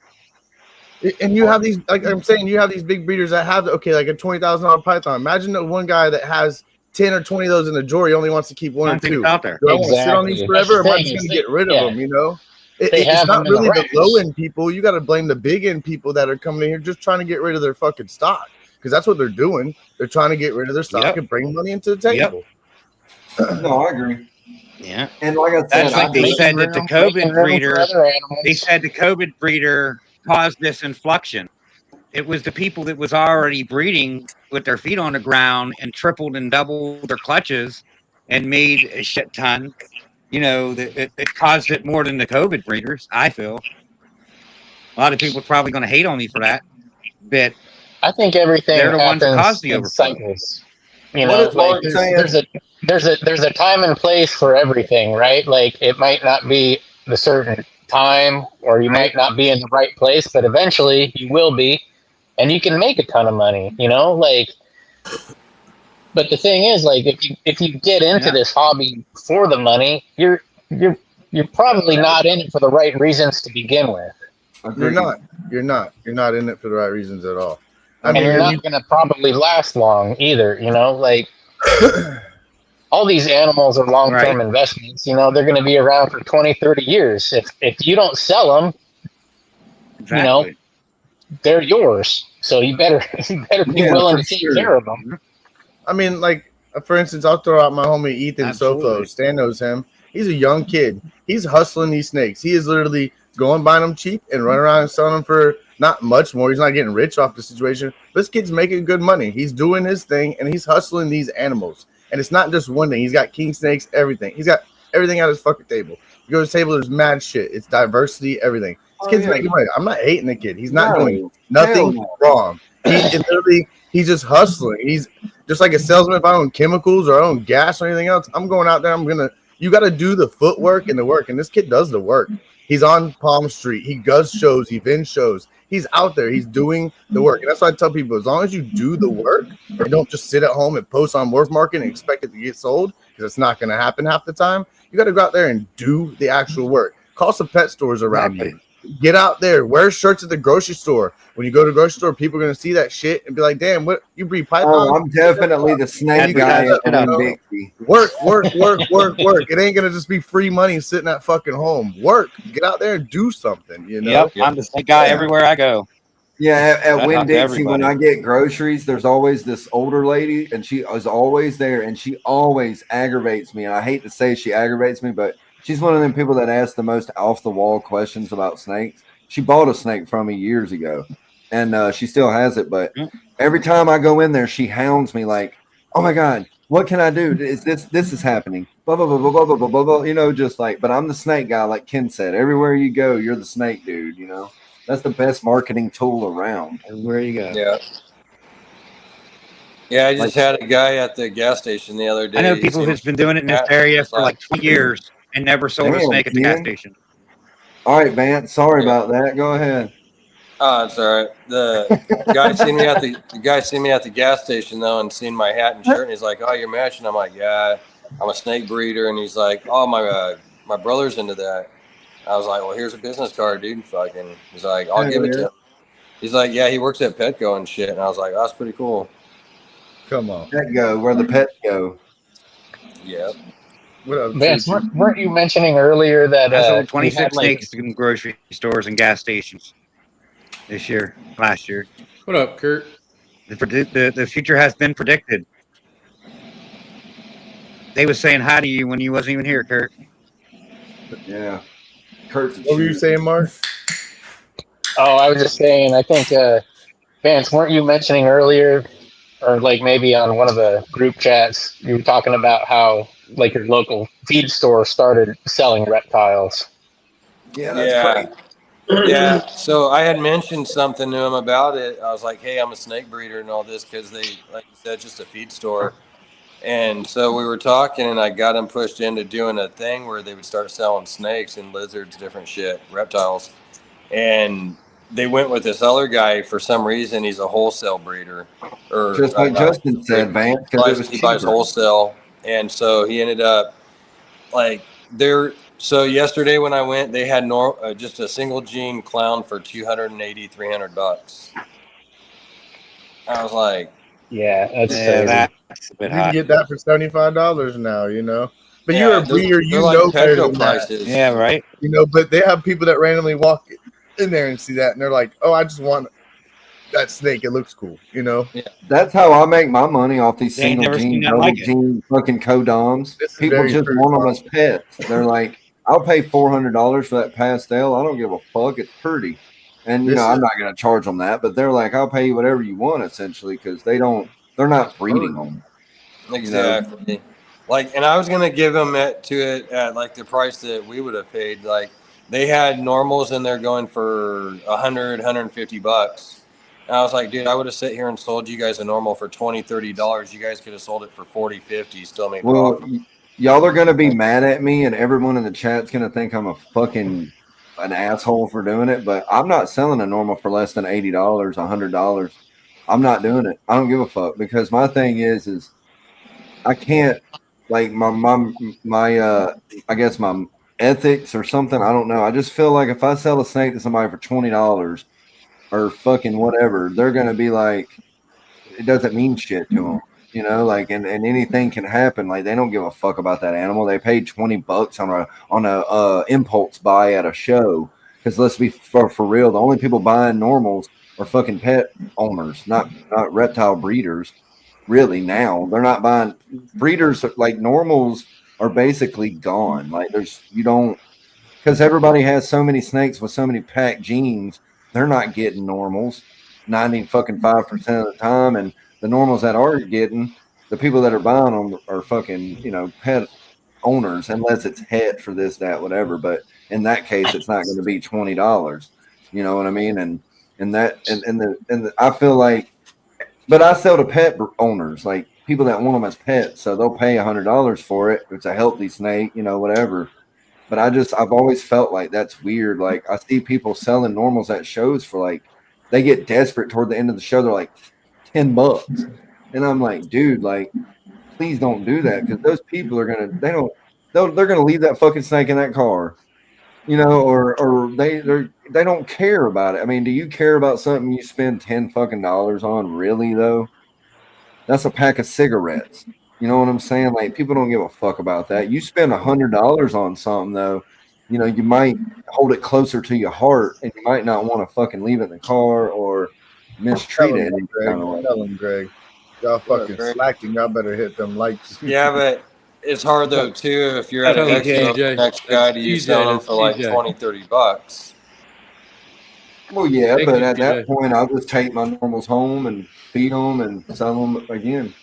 and you have these, like I'm saying, you have these big breeders that have like a $20,000 python. Imagine the one guy that has 10 or 20 of those in the drawer. He only wants to keep one
I
or
don't think
two.
it's out there.
Do I want to sit on these
Exactly. That's
forever, or
the
am I
thing,
just
is
going to
they-
get rid of
yeah.
them? You know,
They
it's
have
not
them in the
really the
ranks.
low end people. You got to blame the big end people that are coming in here just trying to get rid of their fucking stock, because that's what they're doing. They're trying to get rid of their stock
Yep.
and bring money into the
Yep.
table.
no, I agree.
Yeah.
And like I said,
That's like they
Making
said that the
room-
COVID
making room for
breeder,
other animals.
they said the COVID breeder caused this inflection. It was the people that was already breeding with their feet on the ground and tripled and doubled their clutches and made a shit ton. You know, that it caused it more than the COVID breeders, I feel. A lot of people are probably going to hate on me for that, but
I think everything
they're the ones that
happens
caused the
in
overflow.
cycles. You
What
know,
is
like
Mark saying?
there's a time and place for everything, right? Like it might not be the certain time, or you might not be in the right place, but eventually you will be, and you can make a ton of money. You know, like. But the thing is, like, if you get into this hobby for the money, you're probably not in it for the right reasons to begin with.
You're not. You're not in it for the right reasons at all. I
And
mean,
you're not going to probably last long either, you know, like all these animals are long-term investments, you know, they're going to be around for 20, 30 years. If you don't sell them, you know, they're yours. So you better be willing to take care of them.
I mean, like, for instance, I'll throw out my homie Ethan
Absolutely.
Sofo. Stan knows him. He's a young kid. He's hustling these snakes. He is literally going buying them cheap and running around and selling them for not much more. He's not getting rich off the situation. This kid's making good money. He's doing his thing, and he's hustling these animals. And it's not just one thing. He's got king snakes, everything. He's got everything at his fucking table. You go to his table, there's mad shit. It's diversity, everything. This kid's making money. I'm not hating the kid. He's not doing nothing wrong. He's just hustling. He's just like a salesman. If I own chemicals or I own gas or anything else, I'm going out there. You got to do the footwork and the work. And this kid does the work. He's on Palm Street. He does shows. He vends shows. He's out there. He's doing the work. And that's why I tell people, as long as you do the work and don't just sit at home and post on Morph Market and expect it to get sold, because it's not going to happen half the time, you got to go out there and do the actual work. Call some pet stores around you. Get out there. Wear shirts at the grocery store. When you go to the grocery store, people are going to see that shit and be like, damn, what you breed python?
Oh, I'm definitely the snake guy at Winn-Dixie.
Work. It ain't going to just be free money sitting at fucking home. Work. Get out there and do something, you know?
Yep, I'm the snake guy everywhere I go.
Yeah, at
I
Winn-Dixie,
talk to
when I get groceries, there's always this older lady, and she is always there, and she always aggravates me. And I hate to say she aggravates me, but she's one of them people that asks the most off-the-wall questions about snakes. She bought a snake from me years ago, and she still has it. But every time I go in there, she hounds me like, "Oh my God, what can I do? Is this is happening? Blah blah blah blah blah blah blah blah. You know, just like. But I'm the snake guy, like Ken said. Everywhere you go, you're the snake dude. You know, that's the best marketing tool around.
Everywhere you go.
Yeah. Yeah, I
Like,
just had a guy at the gas station the other day.
I know
He
people
seen
who's been doing it in this
Matt,
area
he's
for like 20 years and never sold a
damn,
snake at the gas
Ken.
station.
All right, Vance. Sorry
Yeah.
about that. Go ahead.
Oh, it's all right. The guy seen me at the gas station though, and seen my hat and shirt, and he's like, "Oh, you're matching." I'm like, "Yeah, I'm a snake breeder," and he's like, "Oh, my brother's into that." I was like, "Well, here's a business card, dude." Fucking, he's like, "I'll give it to him." He's like, "Yeah, he works at Petco and shit," and I was like, oh, "That's pretty cool."
Come on.
Pet go where the pets go.
Yeah.
What up,
Vance,
Choo-Choo?
weren't you mentioning earlier that
I sold
you
26
had like
snakes in grocery stores and gas stations last year.
What up, Kurt?
The future has been predicted. They was saying hi to you when you wasn't even here, Kurt.
Yeah. Kurt's a
What were you
cheater.
saying, Mark?
Oh, I was just saying, I think, Vance, weren't you mentioning earlier, or like maybe on one of the group chats, you were talking about how like your local feed store started selling reptiles?
Yeah, that's crazy.
Yeah. So I had mentioned something to him about it. I was like, "Hey, I'm a snake breeder and all this," because they, like you said, just a feed store. And so we were talking, and I got him pushed into doing a thing where they would start selling snakes and lizards, different shit, reptiles. And they went with this other guy for some reason. He's a wholesale breeder, or
Just like
not
Justin
wholesale
said,
breeder.
Vance, because it was
He buys
cheaper.
wholesale, and so he ended up like there. So yesterday when I went, they had just a single gene clown for $280, $300. I was like,
Yeah, that's
Yeah,
crazy.
that's a bit
You can
hot.
get that for $75 now, you know. But
yeah,
you're a breeder,
they're
you
like
know better
Petco
than that,
prices.
Yeah, right.
you know. But they have people that randomly walk in there and see that, and they're like, "Oh, I just want that snake. It looks cool," you know.
That's how I make my money off these
They ain't
single
never seen
gene,
nothing
double
like it.
gene fucking codoms.
This is
People
very
just
true,
want them
Mark.
as pets. They're like, I'll pay $400 for that pastel. I don't give a fuck. It's pretty. And you
This
know, I'm
is
not gonna charge them that, but they're like, I'll pay you whatever you want essentially because they're not breeding them.
Exactly. Like, and I was gonna give them it at like the price that we would have paid. Like, they had normals in there going for $150. And I was like, dude, I would have sat here and sold you guys a normal for $20, $30. You guys could have sold it for 40, 50, still made
Well,
profit.
y'all are gonna be mad at me, and everyone in the chat's gonna think I'm a fucking an asshole for doing it. But I'm not selling a normal for less than $80, $100. I'm not doing it. I don't give a fuck because my thing is I can't like my I guess my ethics or something. I don't know. I just feel like if I sell a snake to somebody for $20 or fucking whatever, they're gonna be like, it doesn't mean shit to them. You know, like and anything can happen. Like they don't give a fuck about that animal. They paid $20 on a impulse buy at a show. Because let's be for real, the only people buying normals are fucking pet owners, not reptile breeders. Really, now they're not buying breeders. Like normals are basically gone. Like you don't, because everybody has so many snakes with so many packed genes. They're not getting normals 95% of the time, and the normals that are getting, the people that are buying them are fucking pet owners, unless it's het for this, that, whatever. But in that case, it's not going to be $20. You know what I mean? And I feel like, but I sell to pet owners, like people that want them as pets, so they'll pay $100 for it. It's a healthy snake, whatever. But I've always felt like that's weird. Like I see people selling normals at shows for like, they get desperate toward the end of the show. They're like $10. And I'm like, dude, like, please don't do that. Cause those people are they're going to leave that fucking snake in that car, or they don't care about it. I mean, do you care about something you spend $10 fucking on? Really though? That's a pack of cigarettes. You know what I'm saying? Like people don't give a fuck about that. You spend $100 on something though, you might hold it closer to your heart, and you might not want to fucking leave it in the car or mistreat
tell
it.
him, Greg. Tell him, Greg. Y'all fucking slacking. Y'all better hit them likes.
Yeah, but it's hard though too if you're at an
Tell him,
expo, the
TJ.
next guy to you selling them for like $20-$30.
Well, yeah,
Thank
but
you,
at that
TJ.
point, I'll just take my normals home and feed them and sell them again.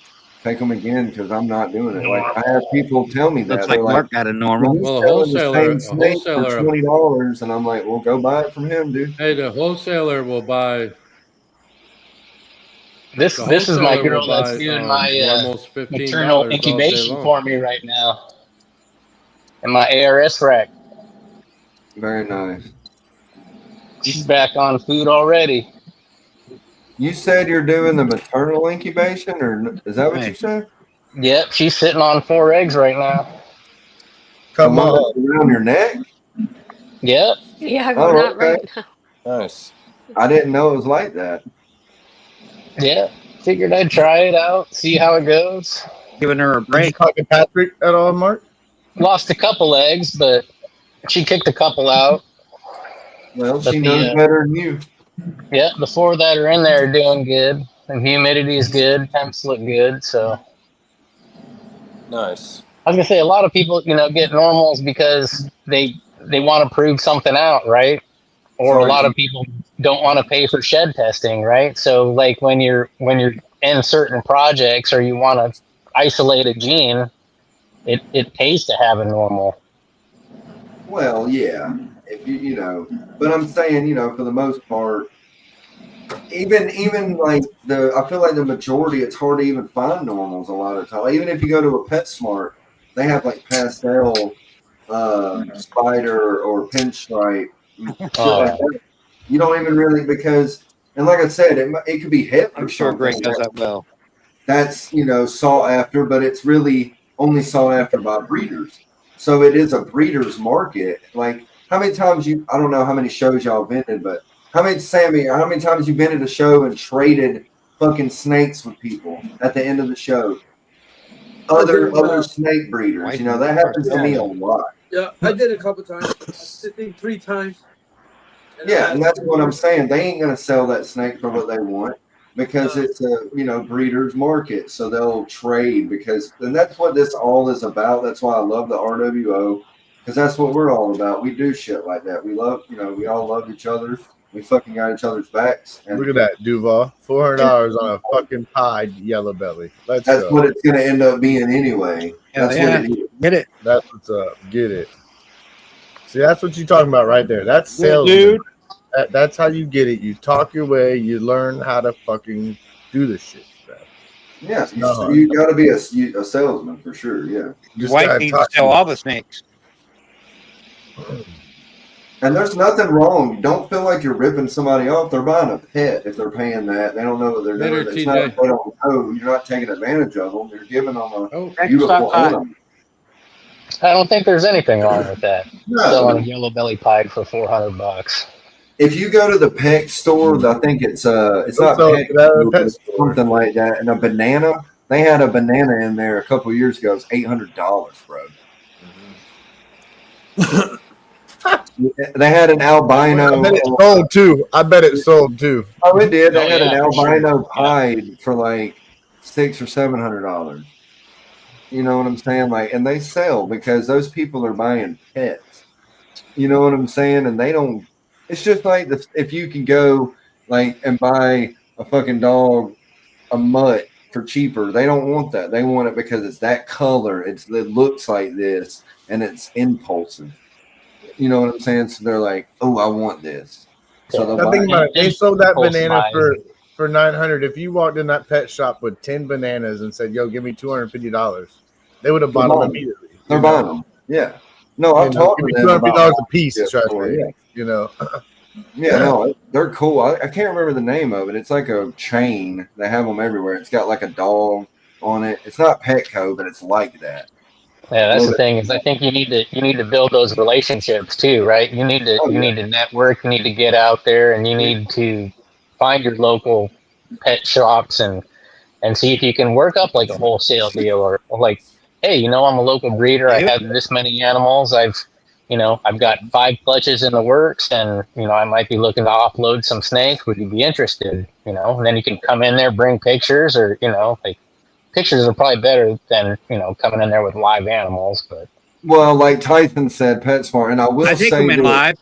take them again because I'm not doing it. Like I have people tell me that
Looks
they're
like
like,
Mark got a normal.
he's
Well,
selling the same
a
snake for
wholesaler,
$20, and I'm like, well, go buy it from him, dude.
hey, the wholesaler will buy.
This
The
is my
wholesaler will
girl that's
buy
doing my
normals
maternal
$15 all day
incubation
long.
for me right now, and my ARS rack.
Very nice.
She's back on food already.
You said you're doing the maternal incubation, or is that what you said?
Yep, she's sitting on 4 eggs right now.
Come
The one
on.
that's around your neck?
Yep.
Yeah,
Oh,
not
okay.
right now.
Nice.
I didn't know it was like that.
Yeah. Figured I'd try it out, see how it goes.
Giving her a
Did you
break.
talk to Patrick at all, Mark?
Lost a couple eggs, but she kicked a couple out.
Well,
But
she knows better than you.
Yeah, the 4 that are in there are doing good. The humidity is good. Temps look good. So
Nice.
I was gonna say a lot of people, get normals because they want to prove something out, right? Or a
Sorry,
lot of people don't want to pay for shed testing, right? So like when you're in certain projects or you want to isolate a gene, it pays to have a normal.
well, yeah. If but I'm saying, for the most part, even like I feel like the majority, it's hard to even find normals a lot of the time. Even if you go to a PetSmart, they have like pastel spider or pinstripe shit like that. You don't even really and like I said, it could be hip.
I'm sure Greg does that well.
That's sought after, but it's really only sought after by breeders. So it is a breeder's market. Like how many times I don't know how many shows y'all vented, but how many times you been at a show and traded fucking snakes with people at the end of the show? Other snake breeders, that happens to me a lot.
Yeah, I did a couple times. I think 3 times.
Yeah, and that's what I'm saying. They ain't gonna sell that snake for what they want because it's a breeder's market. So they'll trade and that's what this all is about. That's why I love the RWO because that's what we're all about. We do shit like that. We love we all love each other. We fucking got each other's backs. And
look at that, Duval. $400 on a fucking pied yellow belly. That's
what it's gonna end up being anyway. That's what it is.
Get it.
That's what's up. Get it. See, that's what you're talking about right there. That's sales,
dude.
That's how you get it. You talk your way. You learn how to fucking do this shit. Bro.
Yeah, you got to be a salesman for sure. Yeah,
Your wife needs to sell all the snakes.
And there's nothing wrong. Don't feel like you're ripping somebody off. They're buying a pet if they're paying that. They don't know what they're doing. It's not they don't know. You're not taking advantage of them. You're giving them a beautiful animal.
I don't think there's anything wrong with that.
No.
Selling a yellow belly pied for $400.
If you go to the pet store, I think it's not pet store, something like that. And a banana, they had a banana in there a couple of years ago. It was $800, bro. They had an albino.
I bet it sold too.
Oh, it did. They had an albino pied for like $600 or $700. You know what I'm saying? And they sell because those people are buying pets. You know what I'm saying? And they don't. It's just like if you can go and buy a fucking dog, a mutt for cheaper. They don't want that. They want it because it's that color. It looks like this, and it's impulsive. You know what I'm saying? So they're like, "Oh, I want this." So
they sold that banana for $900. If you walked in that pet shop with 10 bananas and said, "Yo, give me $250," they would have bought them immediately.
They're buying them. Yeah. No, I've talked to them about
$250 a piece. Trust me. Yeah.
Yeah, no, they're cool. I can't remember the name of it. It's like a chain. They have them everywhere. It's got like a dog on it. It's not Petco, but it's like that.
Yeah, that's the thing is I think you need to build those relationships too, right? You need to network, you need to get out there, and you need to find your local pet shops and see if you can work up like a wholesale deal or like, hey, I'm a local breeder. I have this many animals. I've got 5 clutches in the works, and I might be looking to offload some snakes. Would you be interested? And then you can come in there, bring pictures, or pictures are probably better than coming in there with live animals. But
well, like Tyson said, PetSmart, and I will say
them in live.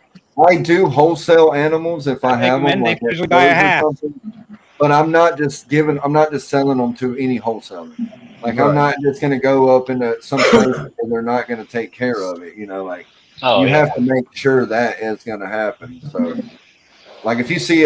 I do wholesale animals if I have them.
They usually buy a half.
But I'm not just selling them to any wholesaler. Like I'm not just going to go up into some place where they're not going to take care of it. You know, like you have to make sure that is going to happen. So, like if you see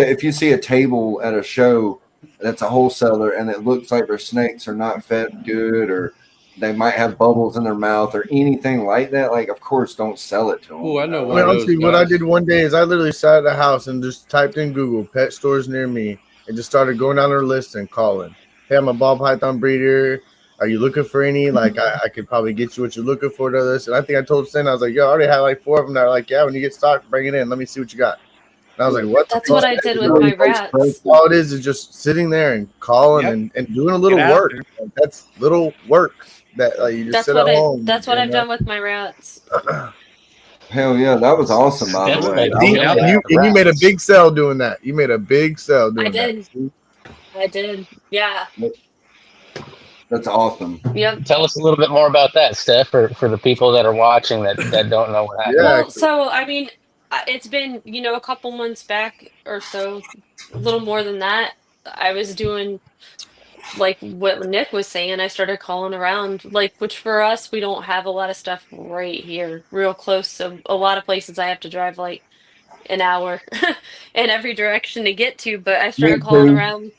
a table at a show that's a wholesaler and it looks like their snakes are not fed good or they might have bubbles in their mouth or anything like that, like of course don't sell it to them.
Oh, I know
Well, honestly, what I did one day is I literally sat at the house and just typed in Google pet stores near me and just started going down their list and calling. Hey, I'm a ball python breeder. Are you looking for any? Like, I could probably get you what you're looking for to this. And I think I told Sin, I was like, yo, I already had like 4 of them that are like, yeah, when you get stock, bring it in. Let me see what you got. And I was like, what?
That's what I did with my rats.
All it is just sitting there and calling and doing a little work. Like, that's little work that you just sit at home.
That's what I've done with my rats.
Hell yeah, that was awesome, by the way.
You made a big sell doing that. You made a big sell doing that.
I did. Yeah.
That's awesome.
Yep.
Tell us a little bit more about that, Steph, for the people that are watching that don't know what happened.
Well, so I mean, it's been a couple months back or so, a little more than that. I was doing like what Nick was saying. I started calling around, like, which for us, we don't have a lot of stuff right here, real close. So a lot of places I have to drive like an hour in every direction to get to. But I started calling around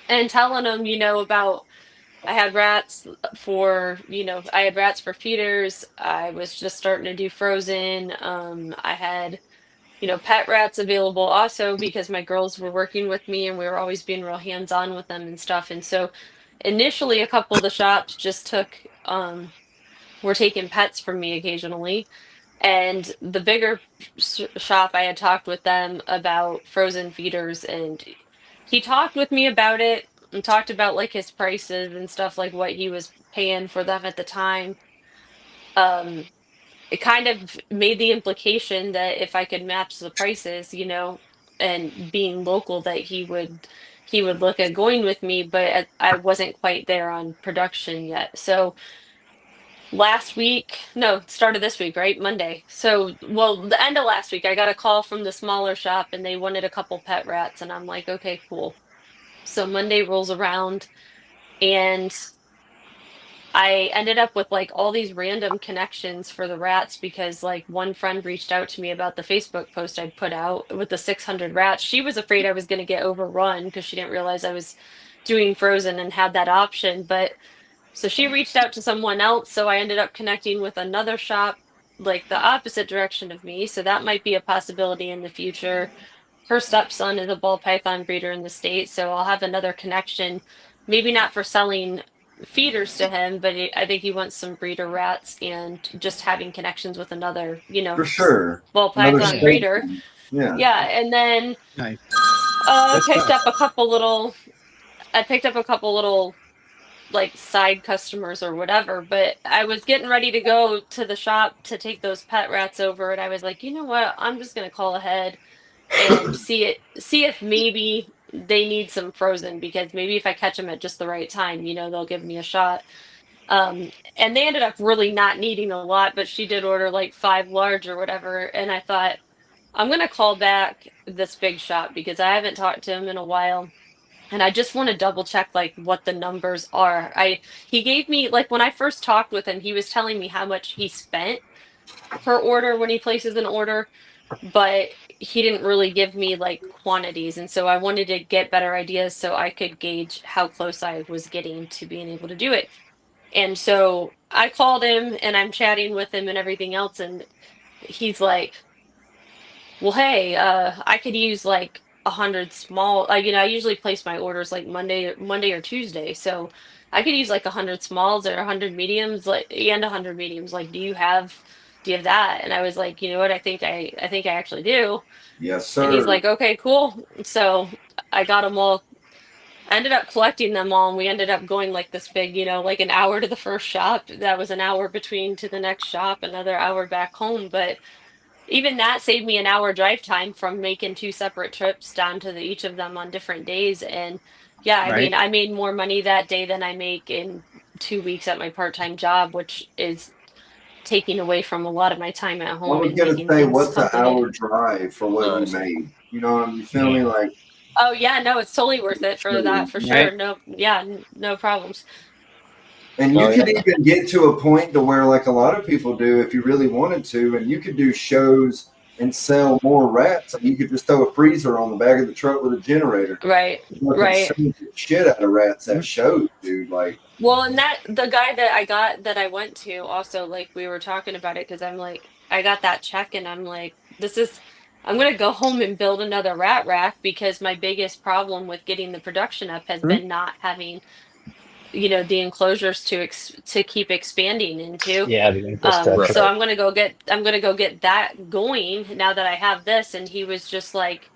and telling them, about. I had rats for feeders. I was just starting to do frozen. I had, pet rats available also because my girls were working with me and we were always being real hands-on with them and stuff. And so initially a couple of the shops just were taking pets from me occasionally. And the bigger shop, I had talked with them about frozen feeders, and he talked with me about it and talked about like his prices and stuff, like what he was paying for them at the time. It kind of made the implication that if I could match the prices, and being local, that he would look at going with me, but I wasn't quite there on production yet. So last week, no, started this week, right? Monday. So, well, the end of last week, I got a call from the smaller shop and they wanted a couple pet rats. And I'm like, okay, cool. So Monday rolls around and I ended up with like all these random connections for the rats because like one friend reached out to me about the Facebook post I'd put out with the 600 rats. She was afraid I was going to get overrun because she didn't realize I was doing frozen and had that option. But so she reached out to someone else. So I ended up connecting with another shop like the opposite direction of me. So that might be a possibility in the future. Her stepson is a ball python breeder in the state. So I'll have another connection, maybe not for selling feeders to him, but I think he wants some breeder rats and just having connections with another,
for sure,
ball python breeder.
Yeah.
And then I picked up a couple little like side customers or whatever, but I was getting ready to go to the shop to take those pet rats over, and I was like, you know what, I'm just gonna call ahead and see if maybe they need some frozen, because maybe if I catch them at just the right time, they'll give me a shot. And they ended up really not needing a lot, but she did order like 5 large or whatever, and I thought, I'm gonna call back this big shop because I haven't talked to him in a while. And I just want to double check like what the numbers are. He gave me, like, when I first talked with him, he was telling me how much he spent per order when he places an order, but he didn't really give me like quantities. And so I wanted to get better ideas so I could gauge how close I was getting to being able to do it. And so I called him and I'm chatting with him and everything else, and he's like, well, hey, I could use like 100 small. I usually place my orders like Monday or Tuesday, so I could use like 100 smalls or 100 mediums, like, and 100 mediums. Like, do you have that? And I was like, you know what? I think I actually do.
Yes, sir.
And he's like, okay, cool. So I got them all. I ended up collecting them all, and we ended up going like this big, like an hour to the first shop. That was an hour between to the next shop, another hour back home, but even that saved me an hour drive time from making 2 separate trips down to each of them on different days. And yeah, I mean, I made more money that day than I make in 2 weeks at my part-time job, which is taking away from a lot of my time at home.
I was going to say, what's an hour drive for what you made? You feel me? Like,
oh yeah, no, it's totally worth it for that, for sure. No, yeah, no problems.
And you could even get to a point to where, like a lot of people do, if you really wanted to, and you could do shows and sell more rats. And you could just throw a freezer on the back of the truck with a generator.
Right.
Sell the shit out of rats at shows, dude. Like,
well, and that the guy that I went to also, like, we were talking about it because I'm like, I got that check and I'm like, I'm gonna go home and build another rat rack because my biggest problem with getting the production up has been not having, the enclosures to keep expanding into.
Yeah, the infrastructure.
So I'm gonna go get that going now that I have this. And he's like,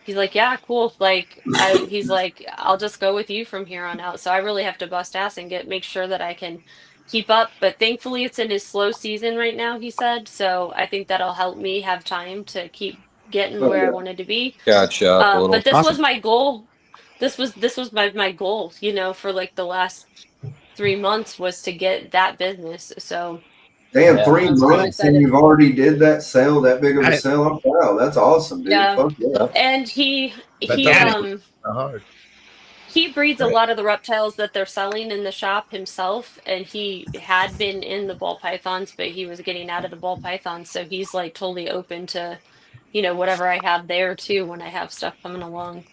yeah, cool. Like he's like, I'll just go with you from here on out. So I really have to bust ass and make sure that I can keep up. But thankfully it's in his slow season right now, he said. So I think that'll help me have time to keep getting where I wanted to be.
Gotcha. A little.
But this
Awesome.
was my goal. This was my goal, for like the last 3 months was to get that business. So
damn,
Yeah.
3
I'm really
months and
excited.
you've already did that sale, that big of a sale. I'm proud. That's awesome, dude.
Yeah.
Fuck yeah.
And he
Not hard.
he breeds a
Right.
lot of the reptiles that they're selling in the shop himself, and he had been in the ball pythons, but he was getting out of the ball pythons, so he's like totally open to, whatever I have there too when I have stuff coming along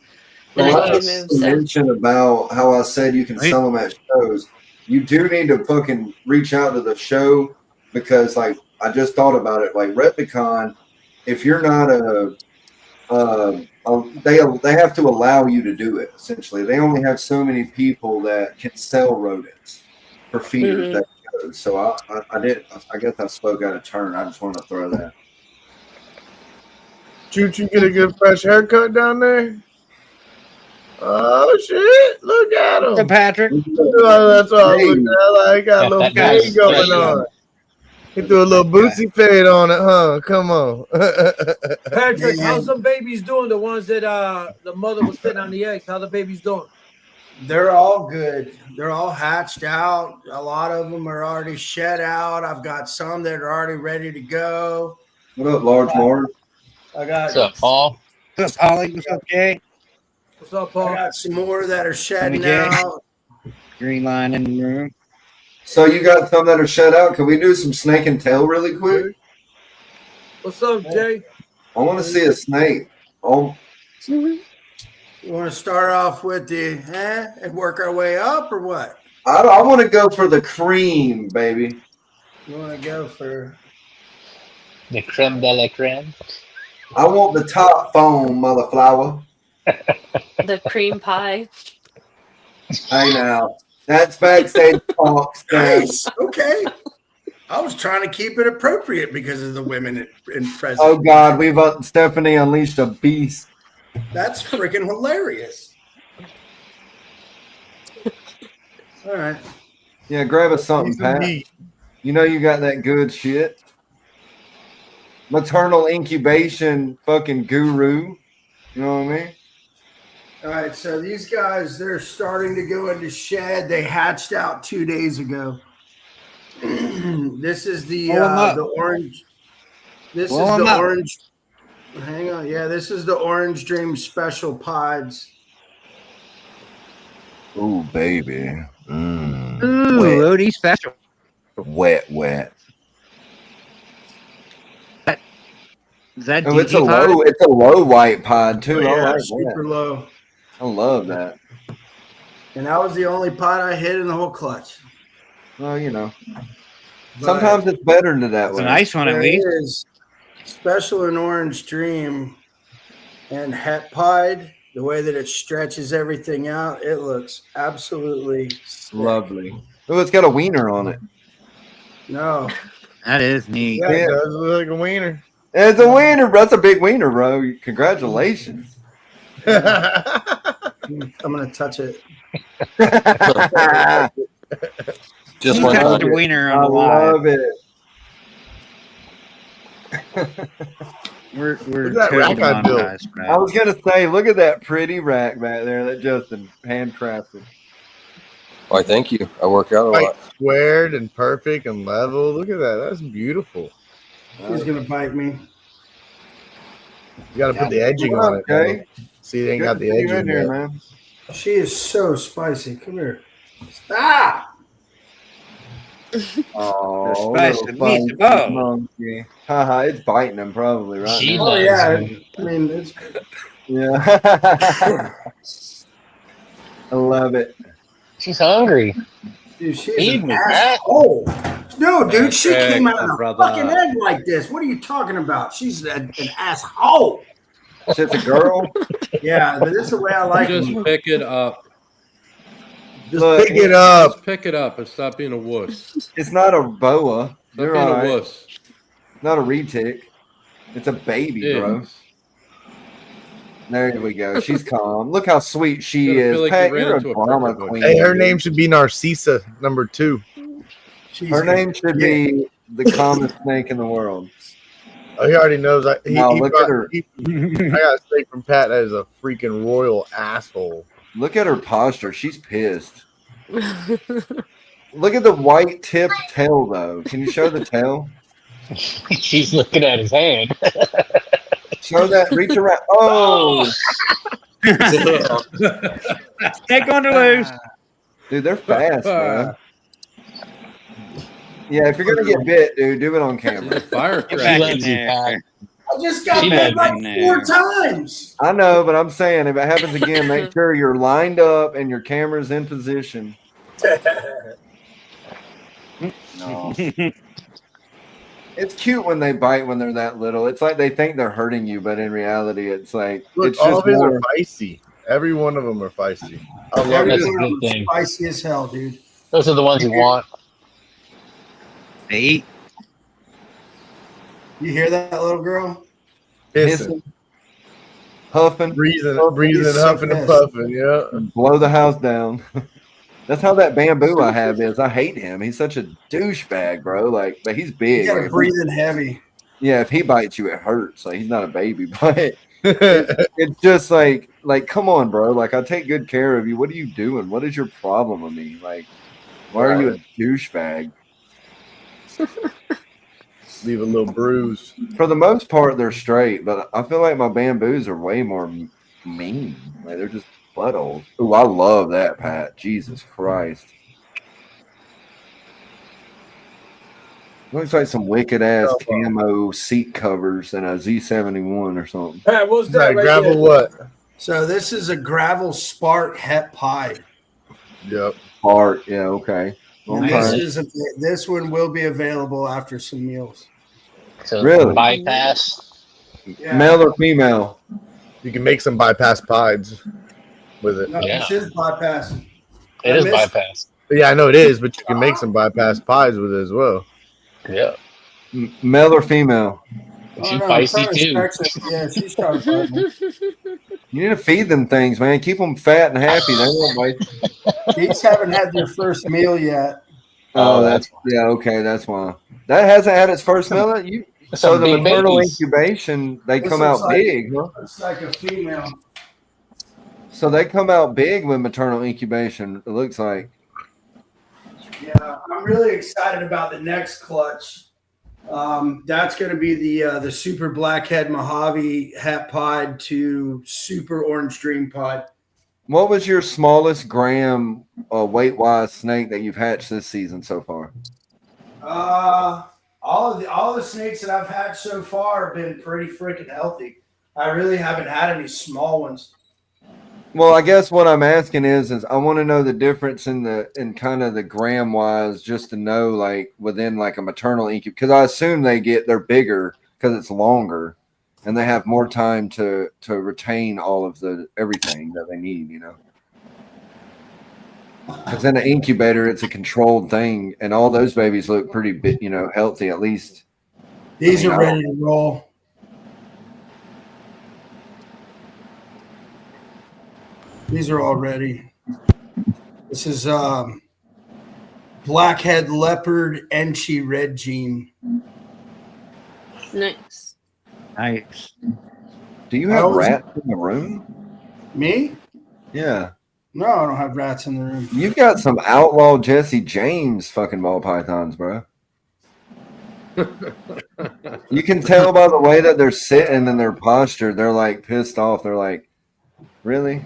that
Well,
I
I
need to
just
move. So
mention about how I said you can sell them at shows. You do need to fucking reach out to the show because, like, I just thought about it. Like Replicon, if you're not they have to allow you to do it. Essentially, they only have so many people that can sell rodents for feeders. That shows. So I guess I spoke out of turn. I just want to throw that.
Shoot, you get a good fresh haircut down there. Oh shit! Look at him.
Hey, Patrick.
That's all I looked at. Like, got a little fade going on. He threw a little bootsy fade on it, huh? Come on.
Patrick, how's the babies doing? The ones that the mother was sitting on the eggs. How the babies doing?
They're all good. They're all hatched out. A lot of them are already shed out. I've got some that are already ready to go.
What up, Large Mark?
I got
What's up, Paul?
What's up, Polly? What's up, Jay?
What's up, Paul?
I got some more that are shedding
Jay.
out.
Green line in the room.
So you got some that are shut out. Can we do some snake and tail really quick?
What's up, Jay?
I want to see a snake. Oh,
You want to start off with the and work our way up, or what?
I want to go for the cream, baby.
You want to go for
The creme de la creme.
I want the top foam, mother flower.
the cream pie.
Hey now, that's backstage talk.
nice? Okay. I was trying to keep it appropriate because of the women in presence.
Oh God, Stephanie unleashed a beast.
That's freaking hilarious. All right.
Yeah, grab us something, Pat. You know you got that good shit. Maternal incubation fucking guru. You know what I mean?
All right, so these guys, they're starting to go into shed. They hatched out 2 days ago. This is the orange. This is the orange. Hang on. Yeah, this is the Orange Dream Special Pods.
Ooh, baby.
Ooh, OD special.
Wet.
Is that
Oh, it's a
DG pod?
low white pod too.
Yeah,
I like
super
that.
low.
I love that.
And that was the only pod I hit in the whole clutch.
Well, you know,
But
sometimes it's better than that
It's
way.
a nice one at
there
least.
is Special and Orange Dream and Het Pod. The way that it stretches everything out, it looks absolutely sick.
Lovely. Oh, it's got a wiener on it.
No.
That is neat.
Yeah, it does look like a wiener.
It's a wiener. That's a big wiener, bro. Congratulations.
I'm gonna touch it.
Just
You
one
touched
time.
the wiener
I
on the live.
love it.
We're
that
totally
rack I built?
monetized, right?
I was gonna say, look at that pretty rack back there that Justin handcrafted.
Why, thank you. I work out a
Like
lot.
squared and perfect and level. Look at that. That's beautiful.
She's gonna bite me.
You got to put the edging on it.
Okay.
Though. See, they ain't
Good
got
to
the
see you
edging
in here,
yet.
man.
She is so spicy. Come here. Stop.
Oh,
Especially
little
meet the
feisty
bow.
monkey. Haha, it's biting him probably right
She
now.
Oh
loves
yeah,
him.
I mean it's
Yeah. I love it.
She's hungry.
dude, she is
Feed
an
me, Pat.
asshole. No, dude, she came out
Perfect,
of a
brother.
fucking egg like this. What are you talking about? She's an asshole.
Shit's a girl.
Yeah, but this is the way I like
Just
them.
pick it up.
Just
Look,
pick it up.
Just pick it up and stop being a wuss.
it's not a boa.
Stop
You're
being
all
a
right.
wuss.
Not a retic. It's a baby, bro.
Is.
There we go. She's calm. Look how sweet she
Gotta
is.
feel like
Pat,
you ran
you're a
into a
drama
prickly bush.
queen.
Hey, her name should be Narcissa #2.
She's
Her name should
yeah.
be the calmest snake in the world.
Oh, he already knows.
No, look at her.
I got a steak from Pat that is a freaking royal asshole.
Look at her posture. She's pissed. Look at the white tipped tail, though. Can you show the tail?
She's looking at his hand.
Show that. Reach around. Oh,
Damn.
Snake on the loose.
dude, they're fast, bro. Yeah, if you're gonna get bit, dude, do it on camera.
She
Firecracker.
loves you, Pat.
I just got
She
bit
loves
like
you.
4 times.
I know, but I'm saying if it happens again, make sure you're lined up and your camera's in position. No. It's cute when they bite when they're that little. It's like they think they're hurting you, but in reality, it's like
Look,
it's
all
just
of his
more.
are feisty. Every one of them are feisty. I love
Every
That's
it.
a
one
good
of them
thing.
spicy as hell, dude.
Those are the ones you want.
They eat.
You hear that, little girl?
Hissing,
Huffing,
breathing,
He's so
huffing and
pissed.
puffing. Yeah.
blow the house down. That's how that bamboo I have is. I hate him. He's such a douchebag, bro. Like, but he's
You
big.
gotta
Like,
breathe in heavy.
yeah, if he bites you, it hurts. Like he's not a baby, but it's just like come on, bro. Like I take good care of you. What are you doing? What is your problem with me? Like, why are you a douchebag?
Leave a little bruise.
For the most part, they're straight, but I feel like my bamboos are way more mean. Like they're just buttholes. Ooh, I love that, Pat. Jesus Christ. Looks like some wicked ass camo seat covers and a Z71 or something.
Pat, what's that
Right,
right
gravel
there?
what?
So this is a gravel spark het pied.
Yep.
Art, yeah, okay.
And
Okay.
this one will be available after some meals.
So
Really?
bypass.
Yeah.
Male or female?
You can make some bypass pies with it.
No,
Yeah.
this is bypass.
It is
I missed-
bypass.
Yeah, I know it is, but you can make some bypass pies with it as well.
Yeah.
Male or female?
She's
I'm
feisty
trying to
too.
stretch it. Yeah, she's trying to fight me.
You need to feed them things, man. Keep them fat and happy. They won't bite.
These haven't had their first meal yet.
Oh,
Oh,
that's yeah. Okay, that's why. That hasn't had its first meal. You so
some
the
big
maternal
babies.
incubation, they
This
come
looks
out
like-
big, huh?
It's like a female.
So they come out big with maternal incubation. It looks like.
Yeah, I'm really excited about the next clutch. That's going to be the super blackhead Mojave hat pod to super orange dream pod.
What was your smallest gram weight wise snake that you've hatched this season so far?
All the snakes that I've had so far have been pretty freaking healthy. I really haven't had any small ones.
Well, I guess what I'm asking is I want to know the difference in kind of the gram wise, just to know like within like a maternal incubation, because I assume they're bigger because it's longer, and they have more time to retain all of the everything that they need, you know. Because in an incubator, it's a controlled thing, and all those babies look pretty big, you know, healthy at least.
These
I mean,
are ready to roll. These are all ready. This is blackhead leopard Enchi red gene.
Nice.
Nice.
Do you have rats in the room?
Me?
Yeah.
No, I don't have rats in the room.
You've got some outlaw Jesse James fucking ball pythons, bro. You can tell by the way that they're sitting and their posture. They're like pissed off. They're like, really?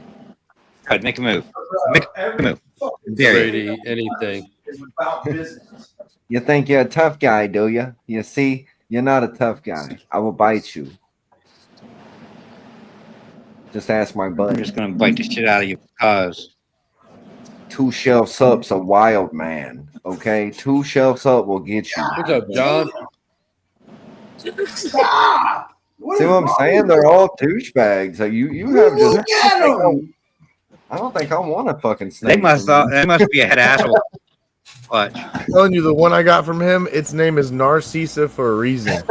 Good, make a move. Make a
Every
move.
fucking
There you
Brady, anything.
is about business.
You think you're a tough guy, do you? You see, you're not a tough guy. I will bite you. Just ask my
I'm
buddy.
just gonna bite the shit out of you because
2 shelves up's a wild man. Okay, 2 shelves up will get you.
What's up, John?
Stop!
See what I'm saying? They're all douchebags. So you have just.
Look at them.
I don't think I want a fucking
they
snake.
must be a head asshole. Clutch.
I'm telling you, the one I got from him, its name is Narcissa for a reason.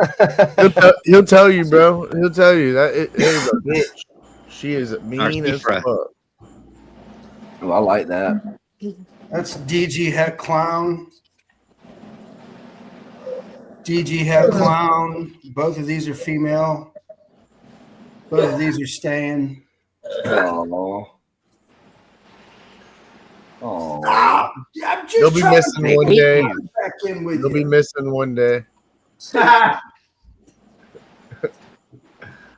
He'll tell you, bro. He'll tell you that it is a bitch. She is mean as
Narcissa.
fuck.
Oh, I like that.
That's DG Het Clown. DG Het Clown. Both of these are female. Both of these are staying.
Oh. Oh.
I'm just
They'll be
trying
missing
to
one
get
day.
back in with
They'll be
you.
missing one day.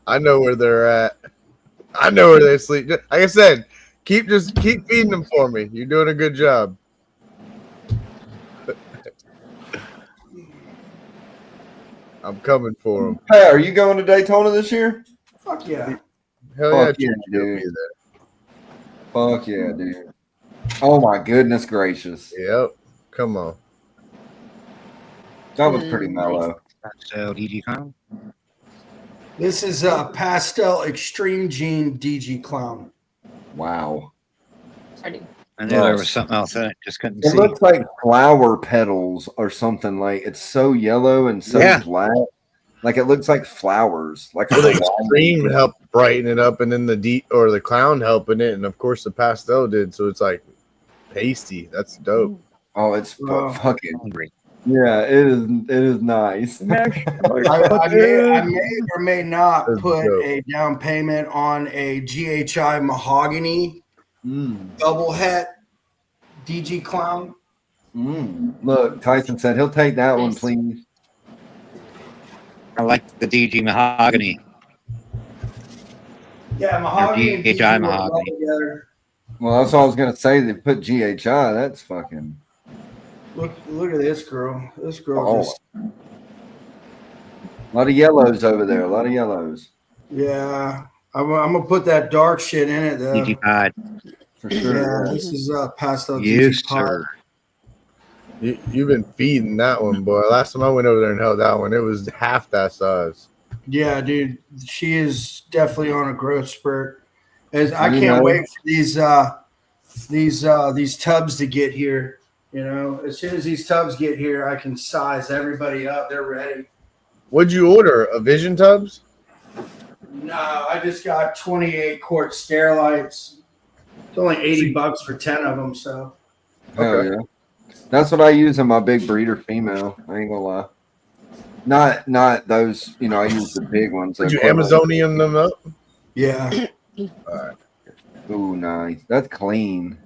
I know where they're at. I know where they sleep. Like I said, keep feeding them for me. You're doing a good job. I'm coming for them.
Hey, are you going to Daytona this year?
Fuck yeah.
Hell yeah,
Fuck yeah,
you'll be
dude.
there.
Fuck yeah, dude. Oh my goodness gracious.
Yep. Come on.
That was pretty mellow.
So DG Clown.
This is a pastel extreme gene DG Clown.
Wow.
I knew there was something else in it. Just couldn't
It
see.
looks like flower petals or something. Like it's so yellow and so
Yeah.
black. Like it looks like flowers. Like
Well,
a
the extreme helped brighten it up, and then the deep or the clown helping it, and of course the pastel did. So it's like pasty. That's dope.
Oh, it's
Wow.
fucking
Hungry.
yeah. It is. It is nice.
I may or may not
That's
put
dope.
a down payment on a GHI mahogany double het DG Clown.
Look, Tyson said he'll take that one,
Nice.
please.
I like the DG mahogany.
Yeah, mahogany and
GHI
DG work well
mahogany.
together.
Well, that's all I was gonna say. They put GHI. That's fucking.
Look at this girl. This girl
Oh.
just
A lot of yellows over there. A lot of yellows
yeah. I'm gonna put that dark shit in it though.
DG Pod.
for sure.
Yeah, this is pastel
Yes,
DG Pod.
sir.
You've been feeding that one, boy. Last time I went over there and held that one, it was half that size.
Yeah, dude, she is definitely on a growth spurt. As I
You
can't
know.
wait for these tubs to get here. You know, as soon as these tubs get here, I can size everybody up. They're ready.
What'd you order? A Vision Tubs?
No, I just got 28 quart Sterilites. It's only $80 for 10 of them. So
Hell yeah. That's what I use in my big breeder female. I ain't gonna lie. Not those. You know, I use the big ones.
Did you
They're
Amazonian them up?
yeah,
Ooh, nice. That's clean.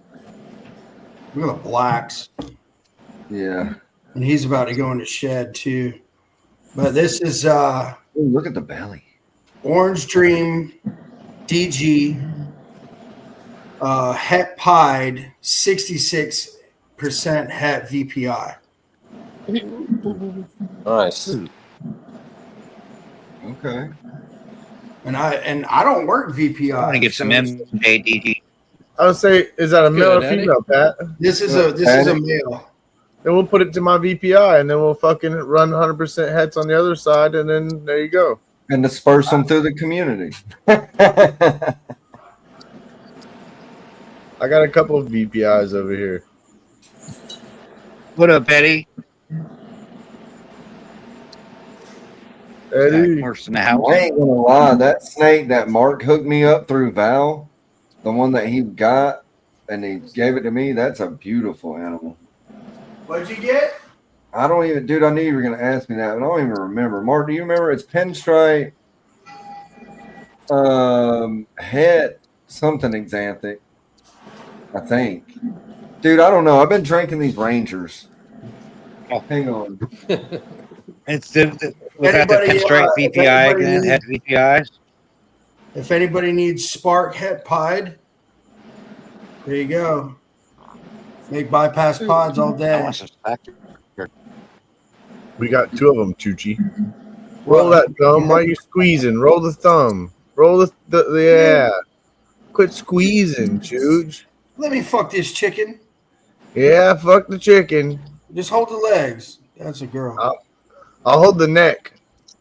look at the blacks,
Yeah.
and he's about to go in the shed too. But this is
Ooh, look at the belly.
Orange Dream DG Het Pied 66% Het VPI.
Nice.
Okay.
And I don't work VPI.
I want to get some
so
MJDG.
I would say, is that a male or
Good, Eddie.
female, Pat?
this is a male.
Then we'll put it to my VPI, and then we'll fucking run 100% heads on the other side, and then there you go.
And disperse them through the community.
I got a couple of VPIs over here.
What up, Betty?
Eddie.
Worse than the house.
I ain't gonna lie, that snake that Mark hooked me up through Val, the one that he got and he gave it to me, that's a beautiful animal.
What'd you get?
I don't even, dude, I knew you were gonna ask me that, but I don't even remember. Mark, do you remember? It's pinstripe, het something exanthic, I think. Dude, I don't know. I've been drinking these Rangers.
Oh.
Hang on.
It's was that the
Anybody,
pinstripe
if
VPI
anybody
again?
needs-
Had VPIs?
If anybody needs Spark Het Pied, there you go. Make bypass pods all
I
day.
want some spectre.
We got 2 of them, Choochie. Roll that thumb. Why are you squeezing? Roll the thumb. Roll the yeah. Quit squeezing, Chooch.
Let me fuck this chicken.
Yeah, fuck the chicken.
Just hold the legs. That's a girl.
I'll hold the neck.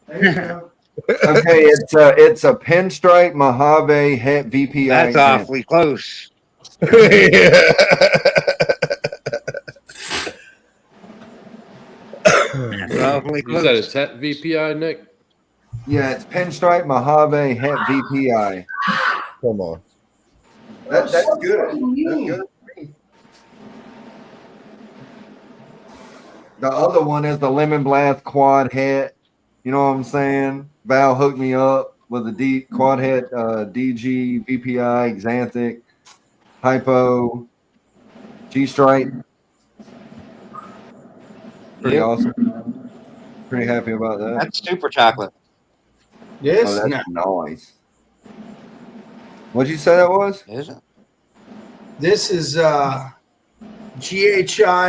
There you go.
Okay, it's a pinstripe Mojave Het VPI.
That's
example.
awfully close. That's awfully
You said
close.
it's at VPI, Nick?
Yeah, it's pinstripe Mojave Het VPI.
Come on.
That's good. That's good. The other one is the Lemon Blast Quad Het. You know what I'm saying? Val hooked me up with a Quad Het DG VPI Xanthic Hypo G-Stripe. Pretty awesome. Pretty happy about that.
That's super chocolate.
Yes.
Oh, that's nice. What'd you say that was?
Is it?
This is GHI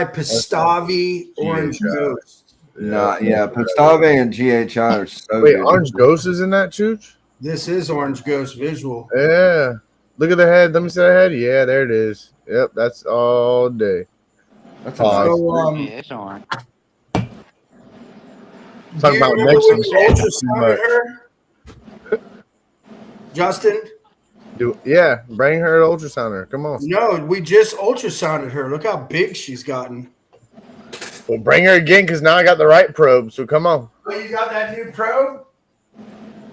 Pastavi Orange Ghost.
Yeah, Pastave and GHI are so
Wait,
good.
Orange Ghost is in that, Chooch?
This is Orange Ghost visual.
Yeah. Look at the head. Let me see the head. Yeah, there it is. Yep, that's all day.
That's
So,
Yeah, it's on.
Talk
do you
about
remember
next
when
to
you
too
ultrasounded her? Justin?
Yeah, bring her an ultrasounder. Come on.
No, we just ultrasounded her. Look how big she's gotten.
Well, bring her again because now I got the right probe. So come on.
Oh, you got that new probe?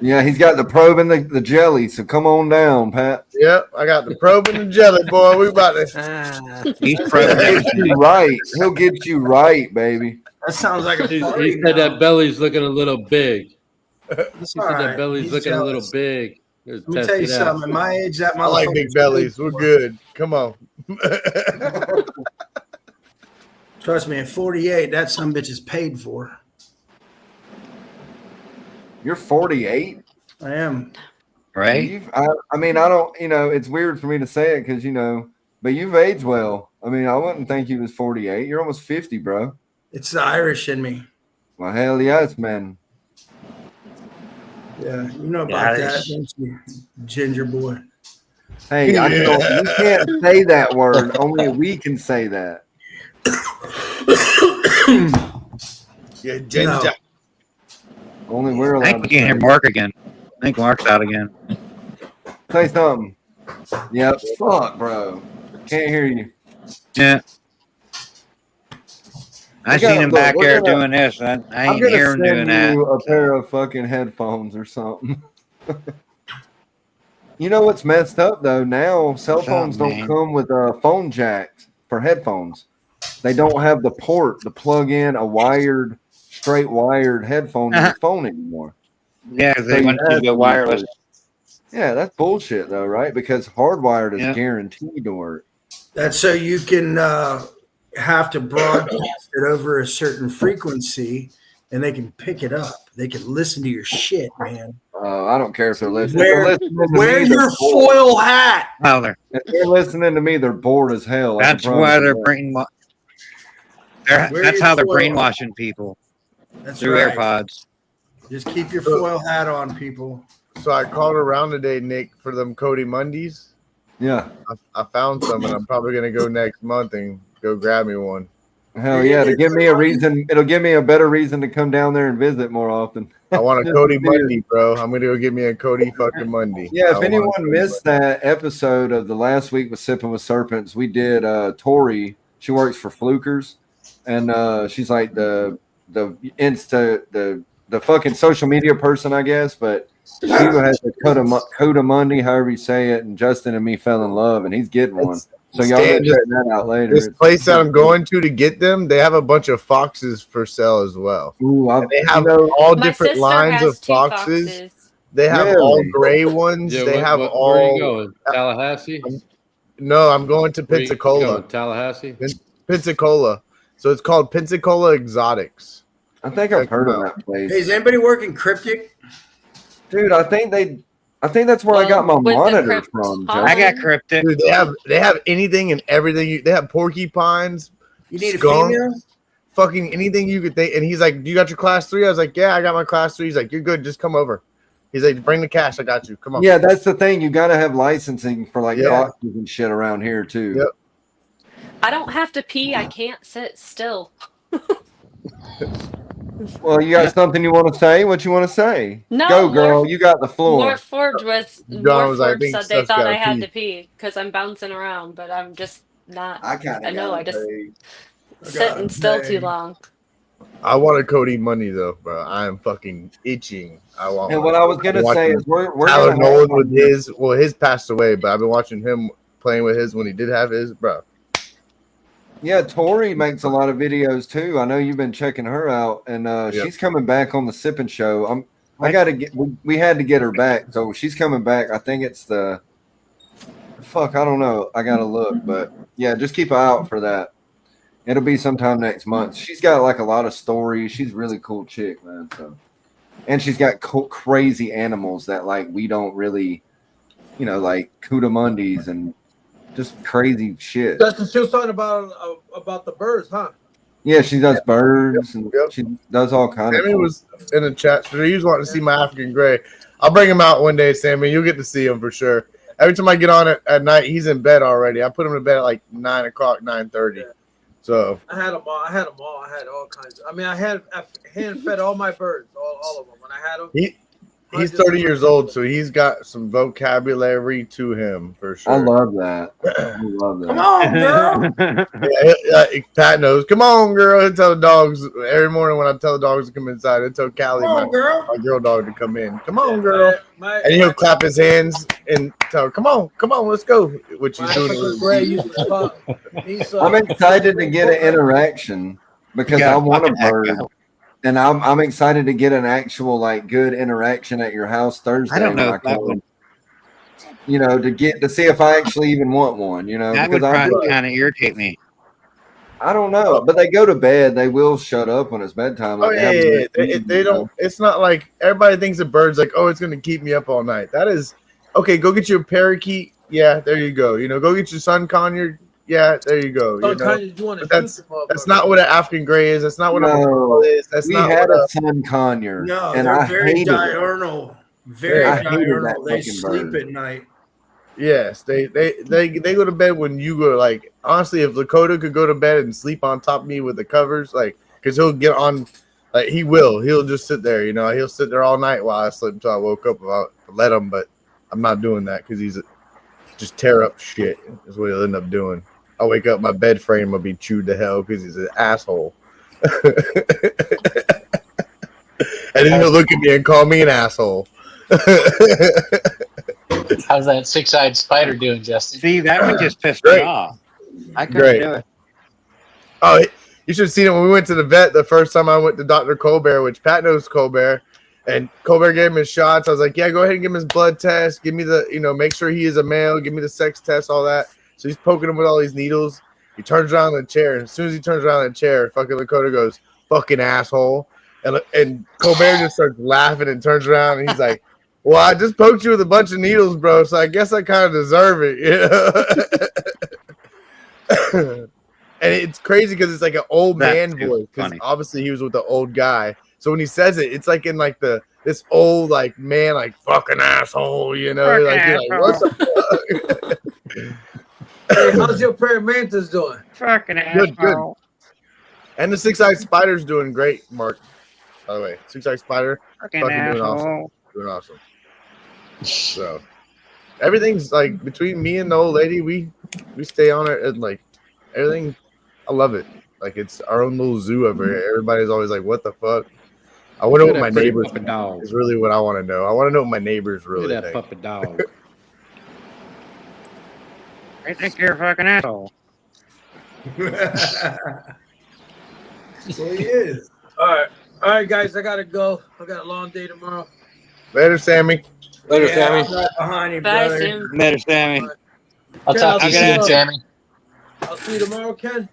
Yeah, he's got the probe and the jelly, so come on down, Pat.
Yep, I got the probe and the jelly, boy. We about to.
He's
He'll
probing
get
everything.
you right. He'll get you right, baby.
That sounds like a
He
party
said
now.
that belly's looking a little big.
It's
He
all
said
right.
that belly's
He's
looking a little
jealous.
big. Let's
Let me
test
tell you
it out.
something. At my age, that
I like
motherfucker's
big bellies.
paid
We're
for.
good. Come on.
Trust me, at 48, that some bitch is paid for.
You're 48.
I am.
Right?
I mean, I don't. It's weird for me to say it because but you've aged well. I mean, I wouldn't think you was 48. You're almost 50, bro.
It's the Irish in me.
Well, hell yes, man.
Yeah, you know about that,
Irish.
don't you, ginger boy?
Hey, you can't say that word. Only we can say that.
Yeah, ginger.
No.
Only we're
I
allowed
think we
to
can hear
say.
Mark again. I think Mark's out again.
Say something. Yep. Fuck, bro. Can't hear you.
Yeah. I seen him back there doing this. I
I'm
ain't
gonna
hear him doing
send
that.
you a pair of fucking headphones or something. You know what's messed up though? Now cell
What's up,
phones don't
man?
come with phone jacks for headphones. They don't have the port to plug in a straight wired headphone to the phone anymore.
Yeah, 'cause they
So
want
you
you to
have
go wireless.
Yeah, that's bullshit though, right? Because hardwired is
Yeah.
guaranteed to work.
That's so you can have to broadcast it over a certain frequency, and they can pick it up. They can listen to your shit, man.
I don't care if they're listening. If they're
Wear,
listening to
wear
me, they're
your
bored.
foil hat.
Oh, they're,
If they're listening to me, they're bored as hell. I can
that's
promise
why
you
they're
that.
Wear
that's
your
how they're
foil.
brainwashing people
That's
through
right.
AirPods.
Just keep your foil hat on, people.
So I called around today, Nick, for them Cody Mondays.
Yeah.
I found some, and I'm probably gonna go next month and go grab me one.
Hell yeah, to give me a reason, it'll give me a better reason to come down there and visit more often.
I want a
Just
Cody
to see it.
Monday, bro. I'm gonna go get me a Cody fucking Monday.
Yeah,
I
if
want a
anyone
Cody
missed that episode of the last week with Sipping with Serpents, we did Tori. She works for Flukers, and she's like the fucking social media person, I guess. But she has a Coda Monday, however you say it, and Justin and me fell in love, and he's getting one. So y'all go check that out later.
This place that I'm going to get them, they have a bunch of foxes for sale as well.
Ooh,
And they have all different lines
has
of
2
foxes. They have all gray ones.
Yeah,
they have
where are
all.
you going? Tallahassee?
No, I'm going to
Where you
Pensacola.
going, Tallahassee?
Pensacola. So it's called Pensacola Exotics.
I think I've heard of that place.
Hey, is anybody working Cryptic?
Dude, I think that's where I got my monitor from. Joe.
I got Cryptic.
Dude, they have anything and everything. They have porcupines.
You need
skunk,
a female?
fucking anything you could think. And he's like, "Do you got your class 3?" I was like, "Yeah, I got my class 3." He's like, "You're good. Just come over." He's like, "Bring the cash. I got you. Come on."
Yeah, that's the thing. You got to have licensing for like
Yeah.
boxes and shit around here too.
Yep.
I don't have to pee. I can't sit still.
Well, you got something you want to say? What you want to say?
No,
Go, girl. You got the floor.
John was like, I
Morphs-R.W.O
think
said they
Stuff's
thought
gotta
I had
pee.
to pee because I'm bouncing around, but I'm just not.
I kind
I
of
know.
got
I just
to
sitting still too long.
I want Cody money though, bro. I am fucking itching. I want.
And
one.
what I was
I've been
gonna say
watching
is we're
Tyler
gonna
Nolan
have,
with his. Well, his passed away, but I've been watching him playing with his when he did have his, bro.
yeah, Tori makes a lot of videos too. I know you've been checking her out, and she's coming back on the Sipping Show. I gotta get. We had to get her back, so she's coming back. I think it's the fuck. I don't know. I gotta look, but yeah, just keep an eye out for that. It'll be sometime next month. She's got like a lot of stories. She's a really cool chick, man. So, and she's got crazy animals that like we don't really, like Cootamundis and just crazy shit.
Justin, she was talking about the birds, huh?
Yeah, she does birds and she does all kinds of
Sammy
cool.
was in the chat. So he was wanting to see my African gray. I'll bring him out one day, Sammy. You'll get to see him for sure. Every time I get on it at night, he's in bed already. I put him to bed at like 9 o'clock, 9:30.
Yeah.
So
I had them all. I had all kinds. I hand fed all my birds, all of them. When I had them,
he's 30 years old, so he's got some vocabulary to him for sure.
I love that. I love that.
Come on, girl.
Pat knows. Come on, girl. He'll tell the dogs every morning when I tell the dogs to come inside. He'll tell Callie, my girl dog, to come in. Come on, girl. And he'll clap his hands and tell her, come on, let's go. Which he's doing.
I'm excited to get an interaction because I want a bird. And I'm excited to get an actual like good interaction at your house Thursday.
I don't know.
To see if I actually even want one.
That would probably kind of irritate me.
I don't know, but they go to bed. They will shut up when it's bedtime. Like
They don't. It's not like everybody thinks a bird's like, oh, it's going to keep me up all night. That is okay. Go get you a parakeet. Yeah, there you go. Go get your sun conure. Yeah, there you go. That's not what an African gray is. That's not what a is. That's
we
not
had
what
a sun conure.
No,
and
they're
I
very diurnal. Very diurnal. They sleep
bird.
at night.
Yes, they go to bed when you go. Like honestly, if Lakota could go to bed and sleep on top of me with the covers, like because he'll get on, like he'll just sit there. He'll sit there all night while I sleep until I woke up. I'll let him, but I'm not doing that because he's just tear up shit. Is what he'll end up doing. I'll wake up, my bed frame will be chewed to hell because he's an asshole. And then he'll look at me and call me an asshole.
How's that six-eyed spider doing, Justin?
See, that would just piss me off. I couldn't do it.
Oh, you should have seen it when we went to the vet the first time I went to Dr. Colbert, which Pat knows Colbert. And Colbert gave him his shots. I was like, yeah, go ahead and give him his blood test. Give me the, make sure he is a male. Give me the sex test, all that. So he's poking him with all these needles. He turns around in the chair. And as soon as he turns around in the chair, fucking Lakota goes, fucking asshole. And Colbert just starts laughing and turns around. And he's like, well, I just poked you with a bunch of needles, bro. So I guess I kind of deserve it. And it's crazy because it's like an old man voice. Because obviously he was with the old guy. So when he says it, it's like in like this old like man, like fucking asshole, you're like what the fuck?
Hey, how's your prairie mantis doing?
Fucking asshole.
Good. And the six-eyed spider's doing great, Mark. By the way, six-eyed spider fucking doing awesome. So everything's like between me and the old lady, we stay on it and like everything. I love it. Like it's our own little zoo over here. Everybody's always like, "What the fuck?" I want to know what my neighbors is really what I want to know. I want to know what my neighbors really think.
That puppet dog.
I think you're a fucking asshole.
So he is.
All right, guys, I gotta go. I got a long day tomorrow.
Later, Sammy.
Later, Sammy.
I'm right behind you,
Bye,
brother.
Sam.
Later, Sammy.
I'll talk to you soon, Sammy.
I'll see you tomorrow, Ken.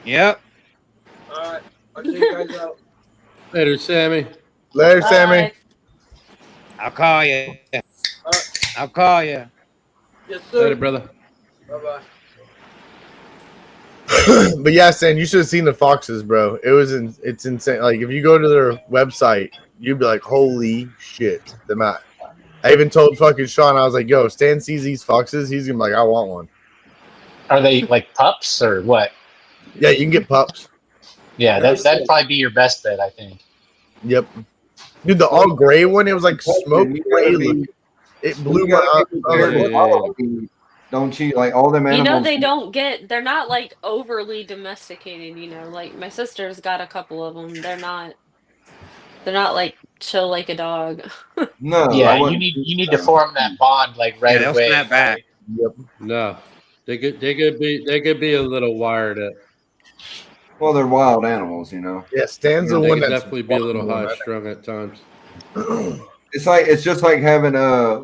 Yep.
All right, I'll check you guys out.
Later, Sammy.
Later,
Bye.
Sammy.
I'll call you. I'll call you.
Yes, sir.
Later, brother.
Bye-bye.
But yeah, Stan, you should have seen the foxes, bro. It's insane. Like if you go to their website, you'd be like, holy shit, the amount. I even told fucking Sean, I was like, yo, Stan sees these foxes, he's gonna be like, I want one.
Are they like pups or what?
Yeah, you can get pups.
Yeah, that'd probably be your best bet, I think.
Yep. Dude, the all gray one, it was like smoke gray looking. It blew my up.
Don't you like all them
You
animals?
know, they're not like overly domesticated, you know, like my sister's got a couple of them. They're not like chill like a dog.
No,
Yeah, you need to form that bond like right
they'll
away.
snap back.
Yep.
No, they could be a little wired up.
Well, they're wild animals, you know.
Yeah, Stan's the
They
one
could
that's
definitely be a little
walking
high
one.
strung at times.
It's just like having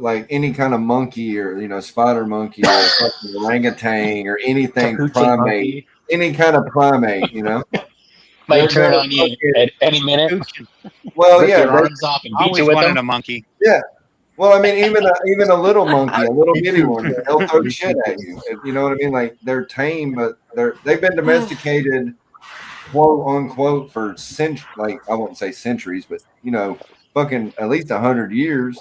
like any kind of monkey or spider monkey or a fucking orangutan or anything
Capuchin
primate,
monkey.
any kind of primate,
Might turn on you at any minute.
Well,
Rip
yeah,
your arms off and beat
Always
you with
wanted
them.
a monkey.
yeah. Well, I mean, even a little monkey, a little bitty one, they'll throw shit at you. You know what I mean? Like they're tame, but they've been domesticated, quote unquote, for like I won't say centuries, but fucking at least 100 years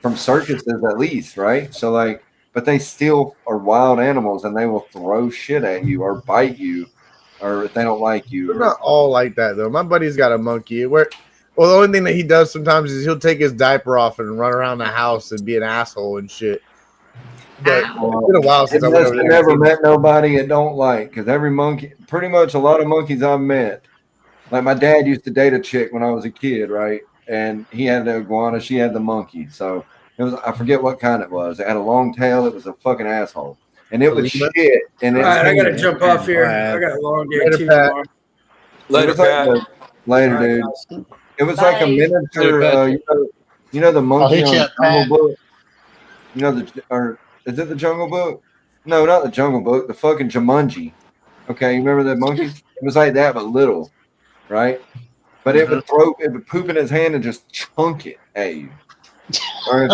from circuses at least, right? So like, but they still are wild animals, and they will throw shit at you or bite you, or if they don't like you.
They're not all like that though. My buddy's got a monkey. Well, the only thing that he does sometimes is he'll take his diaper off and run around the house and be an asshole and shit. But it's been a while since I went over there.
Never met nobody I don't like, because every monkey, pretty much a lot of monkeys I've met. Like my dad used to date a chick when I was a kid, right? And he had the iguana, she had the monkey. So it was, I forget what kind it was. It had a long tail. It was a fucking asshole, and it was shit. And
All right, I gotta jump off here. I got a long day too tomorrow.
Later, Pat.
Later,
All right,
dude.
guys.
It was like a
Bye.
miniature. You know the monkey
hit
on
you
the
up,
Jungle
Pat.
Book. You know is it the Jungle Book? No, not the Jungle Book. The fucking Jumanji. Okay, you remember that monkey? It was like that, but little, right? But it would poop in his hand and just chunk it at you. Or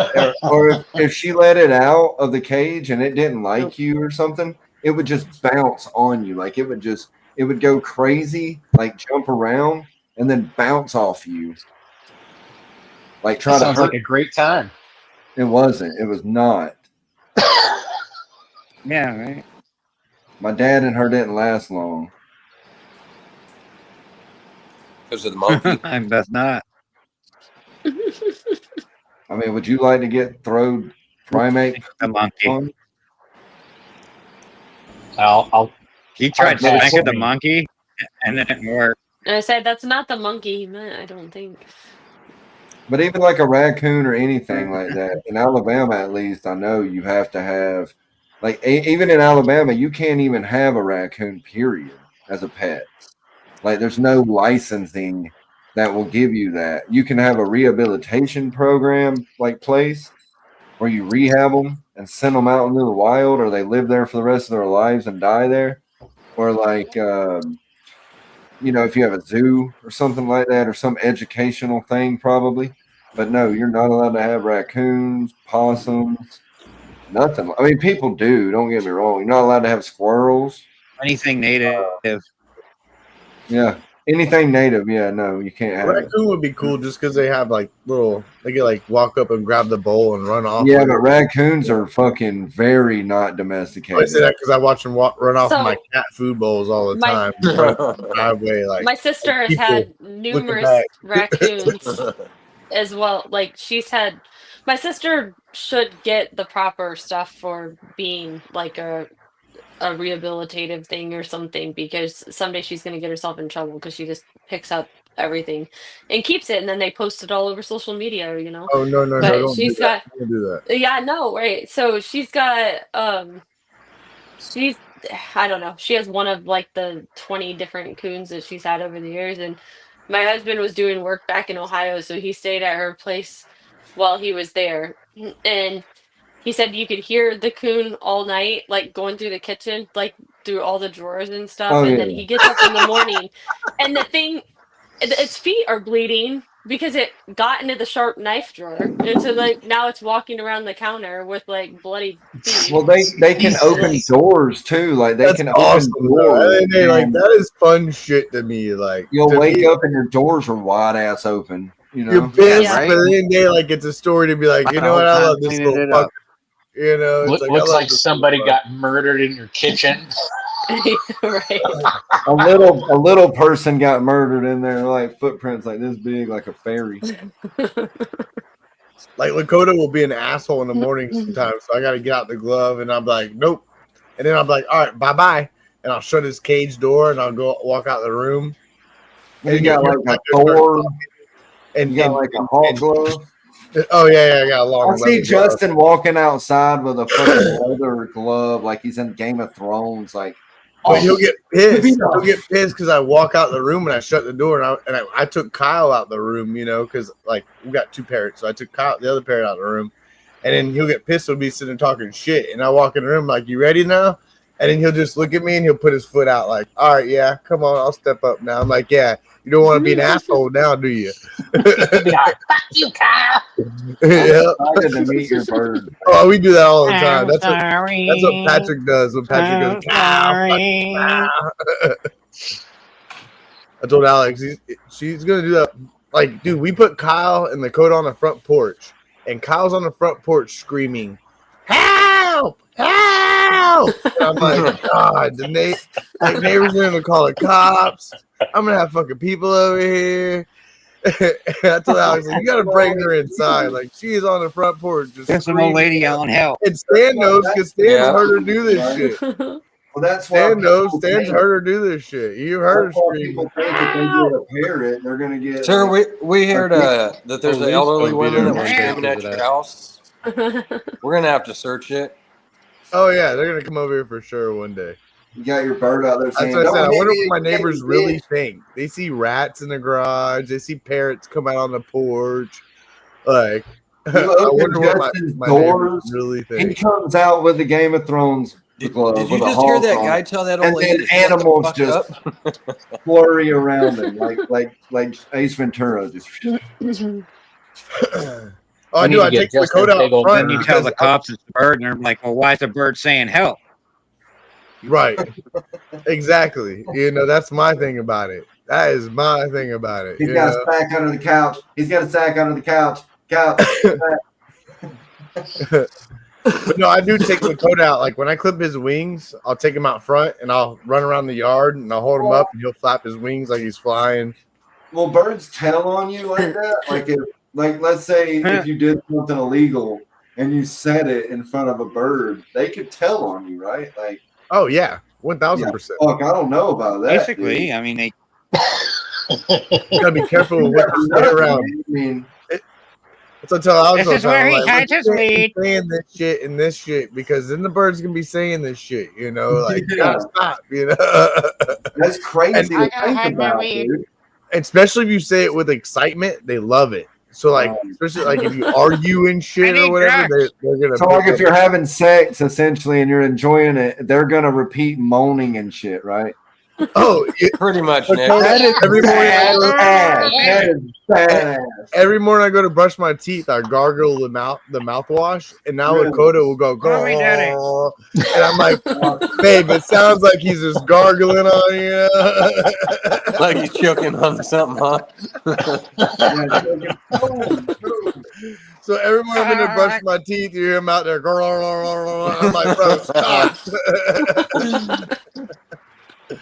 if she let it out of the cage and it didn't like you or something, it would just bounce on you. Like it would go crazy, like jump around and then bounce off you. Like try
That
to
sounds
hurt.
like a great time.
It wasn't. It was not.
Yeah, right.
My dad and her didn't last long.
Because of the monkey.
I bet not.
I mean, would you like to get thrown primate?
The monkey.
I'll
He tried
I'll-
spanking the monkey, and it didn't work.
I said that's not the monkey he meant, I don't think.
But even like a raccoon or anything like that, in Alabama at least, I know you have to have, like, even in Alabama, you can't even have a raccoon, period, as a pet. Like, there's no licensing that will give you that. You can have a rehabilitation program, like, place where you rehab them and send them out into the wild, or they live there for the rest of their lives and die there. Or, like, if you have a zoo or something like that, or some educational thing, probably. But no, you're not allowed to have raccoons, possums, nothing. I mean, people do. Don't get me wrong. You're not allowed to have squirrels.
Anything native.
Yeah, anything native. Yeah, no, you can't have it.
Raccoon would be cool just because they have like they can like walk up and grab the bowl and run off.
Yeah, but raccoons are fucking very not domesticated.
I say that because I watch them run off
So,
my cat food bowls all the time. Driveway, like
my sister has
people
had
looking
numerous
back.
raccoons as well. Like my sister should get the proper stuff for being like a rehabilitative thing or something, because someday she's going to get herself in trouble because she just picks up everything and keeps it, and then they post it all over social media, you know.
Oh no,
But
don't
she's
do that. Don't do that.
yeah, no, right. So she's got I don't know, she has one of like the 20 different coons that she's had over the years, and my husband was doing work back in Ohio, so he stayed at her place while he was there, and he said you could hear the coon all night, like going through the kitchen, like through all the drawers and stuff.
Oh,
And
yeah.
then he gets up in the morning, and the thing, its feet are bleeding, because it got into the sharp knife drawer, and so like now it's walking around the counter with like bloody feet.
Well, they can open doors too. Like they
That's
can
awesome.
open doors.
And they, like
and
that is fun shit to me. Like
you'll
to
wake
me,
up and your doors are wide ass open. You know,
you're pissed,
Yeah.
but at the end of the day, like it's a story to be like, you
The
know
whole
what? I
time
love this
cleaning
little
it
fucker.
up.
You know, it's I
Looks
love
like
this
somebody
little
got murdered in your kitchen.
Right.
a little person got murdered in there, like footprints like this big, like a fairy.
Like Lakota will be an asshole in the morning sometimes, so I got to get out the glove, and I'm like, nope. And then I'm like, all right, bye bye, and I'll shut his cage door, and I'll go walk out the room.
And you
And
got
you're
like a Thor,
and
you got like a Hawk glove.
Oh yeah, I got a long.
I see
leather glove.
Justin walking outside with a fucking leather glove, like he's in Game of Thrones. Like,
But he'll get pissed.
Maybe
He'll
not.
get pissed because I walk out the room and I shut the door, and I took Kyle out the room, you know, because like we got two parrots, so I took Kyle, the other parrot, out of the room, and then he'll get pissed. He'll be sitting talking shit, and I walk in the room like, "You ready now?" And then he'll just look at me and he'll put his foot out like, "All right, yeah, come on, I'll step up now." I'm like, "Yeah, you don't want to be an asshole now, do you?"
Fuck you, Kyle.
Yeah.
excited to meet your bird.
Oh, we do that all the time.
I'm
That's
sorry.
what Patrick does when Patrick goes, "Cow, fuck you,
Sorry.
cow." I told Alex she's gonna do that. Like, dude, we put Kyle and the coat on the front porch, and Kyle's on the front porch screaming, "Help! Help!" And I'm like, God, the neighbors are gonna call the cops. I'm gonna have fucking people over here. I told Alex, like, you gotta bring her inside. Like, she is on the front porch just
There's an old
screaming.
lady yelling help.
And Stan knows because Stan's
Yeah.
heard her do this shit.
Well, that's why
Stan knows.
people
Stan's
think-
heard her do this shit. You heard her
that's why
scream.
people think if they get a parrot, they're gonna get.
Sir,
like,
we heard that there's
Police
elderly
don't be
women
there
that were
when
screaming
they
at
do
your
that.
house. We're gonna have to search it.
Oh yeah, they're gonna come over here for sure one day.
you got your bird out there
That's
saying,
what I said. I
"Don't hit
wonder
me,
what my
hit
neighbors
me,
really
bitch."
think. They see rats in the garage. They see parrots come out on the porch. Like, I
You open
wonder what
Justin's
my neighbors
doors,
really
He
think.
comes out with the Game of Thrones glove
Did you
with a
just hear
hawk
that
on
guy
it,
tell that
and
old lady
then
to shut the
animals
fuck
just
up?
flurry around him like Ace Ventura. Just
Oh, I
We
do.
need to
I
get
take the
Justin
coat
a
out
big old
front
Then you tell
because
the cops it's the bird, and they're like, well, why is the bird saying help?
right, exactly. You know, that's my thing about it. That is my thing about it.
he's
You
got
know?
a sack under the couch. He's got a sack under the couch.
But no, I do take the coat out. Like when I clip his wings, I'll take him out front and I'll run around the yard and I'll hold him up and he'll flap his wings like he's flying.
Will birds tell on you like that? Like let's say if you did something illegal and you said it in front of a bird, they could tell on you, right? Like,
Oh yeah, 1,000%.
fuck, I don't know about that.
Basically,
dude.
I mean, they
You gotta be careful with what you say around.
I mean,
That's what I tell Alex
This
all the
is where
time.
he
I'm like,
hides his
"You can't be
weed."
saying this shit and this shit because then the birds can be saying this shit. You know, like you gotta stop. You know,
that's crazy
And
to
I gotta
think
hide my
about,
weed.
dude.
especially if you say it with excitement, they love it. So like, especially like if you argue and shit or
need
whatever,
drugs.
they're gonna.
So, like,
pick
if you're having sex essentially and you're enjoying it, they're gonna repeat moaning and shit, right?
up. Oh,
Pretty much,
But
Nick.
That is
every morning I go,
badass. That is badass.
every morning I go to brush my teeth, I gargle the mouthwash, and now
Really?
Lakota will go,
Call me daddy.
"Grrr," and I'm like, babe, it sounds like he's just gargling on you.
Like he's choking on something, huh?
So every morning I'm gonna brush my teeth, you hear him out there, "Grrr." I'm like, bro, stop.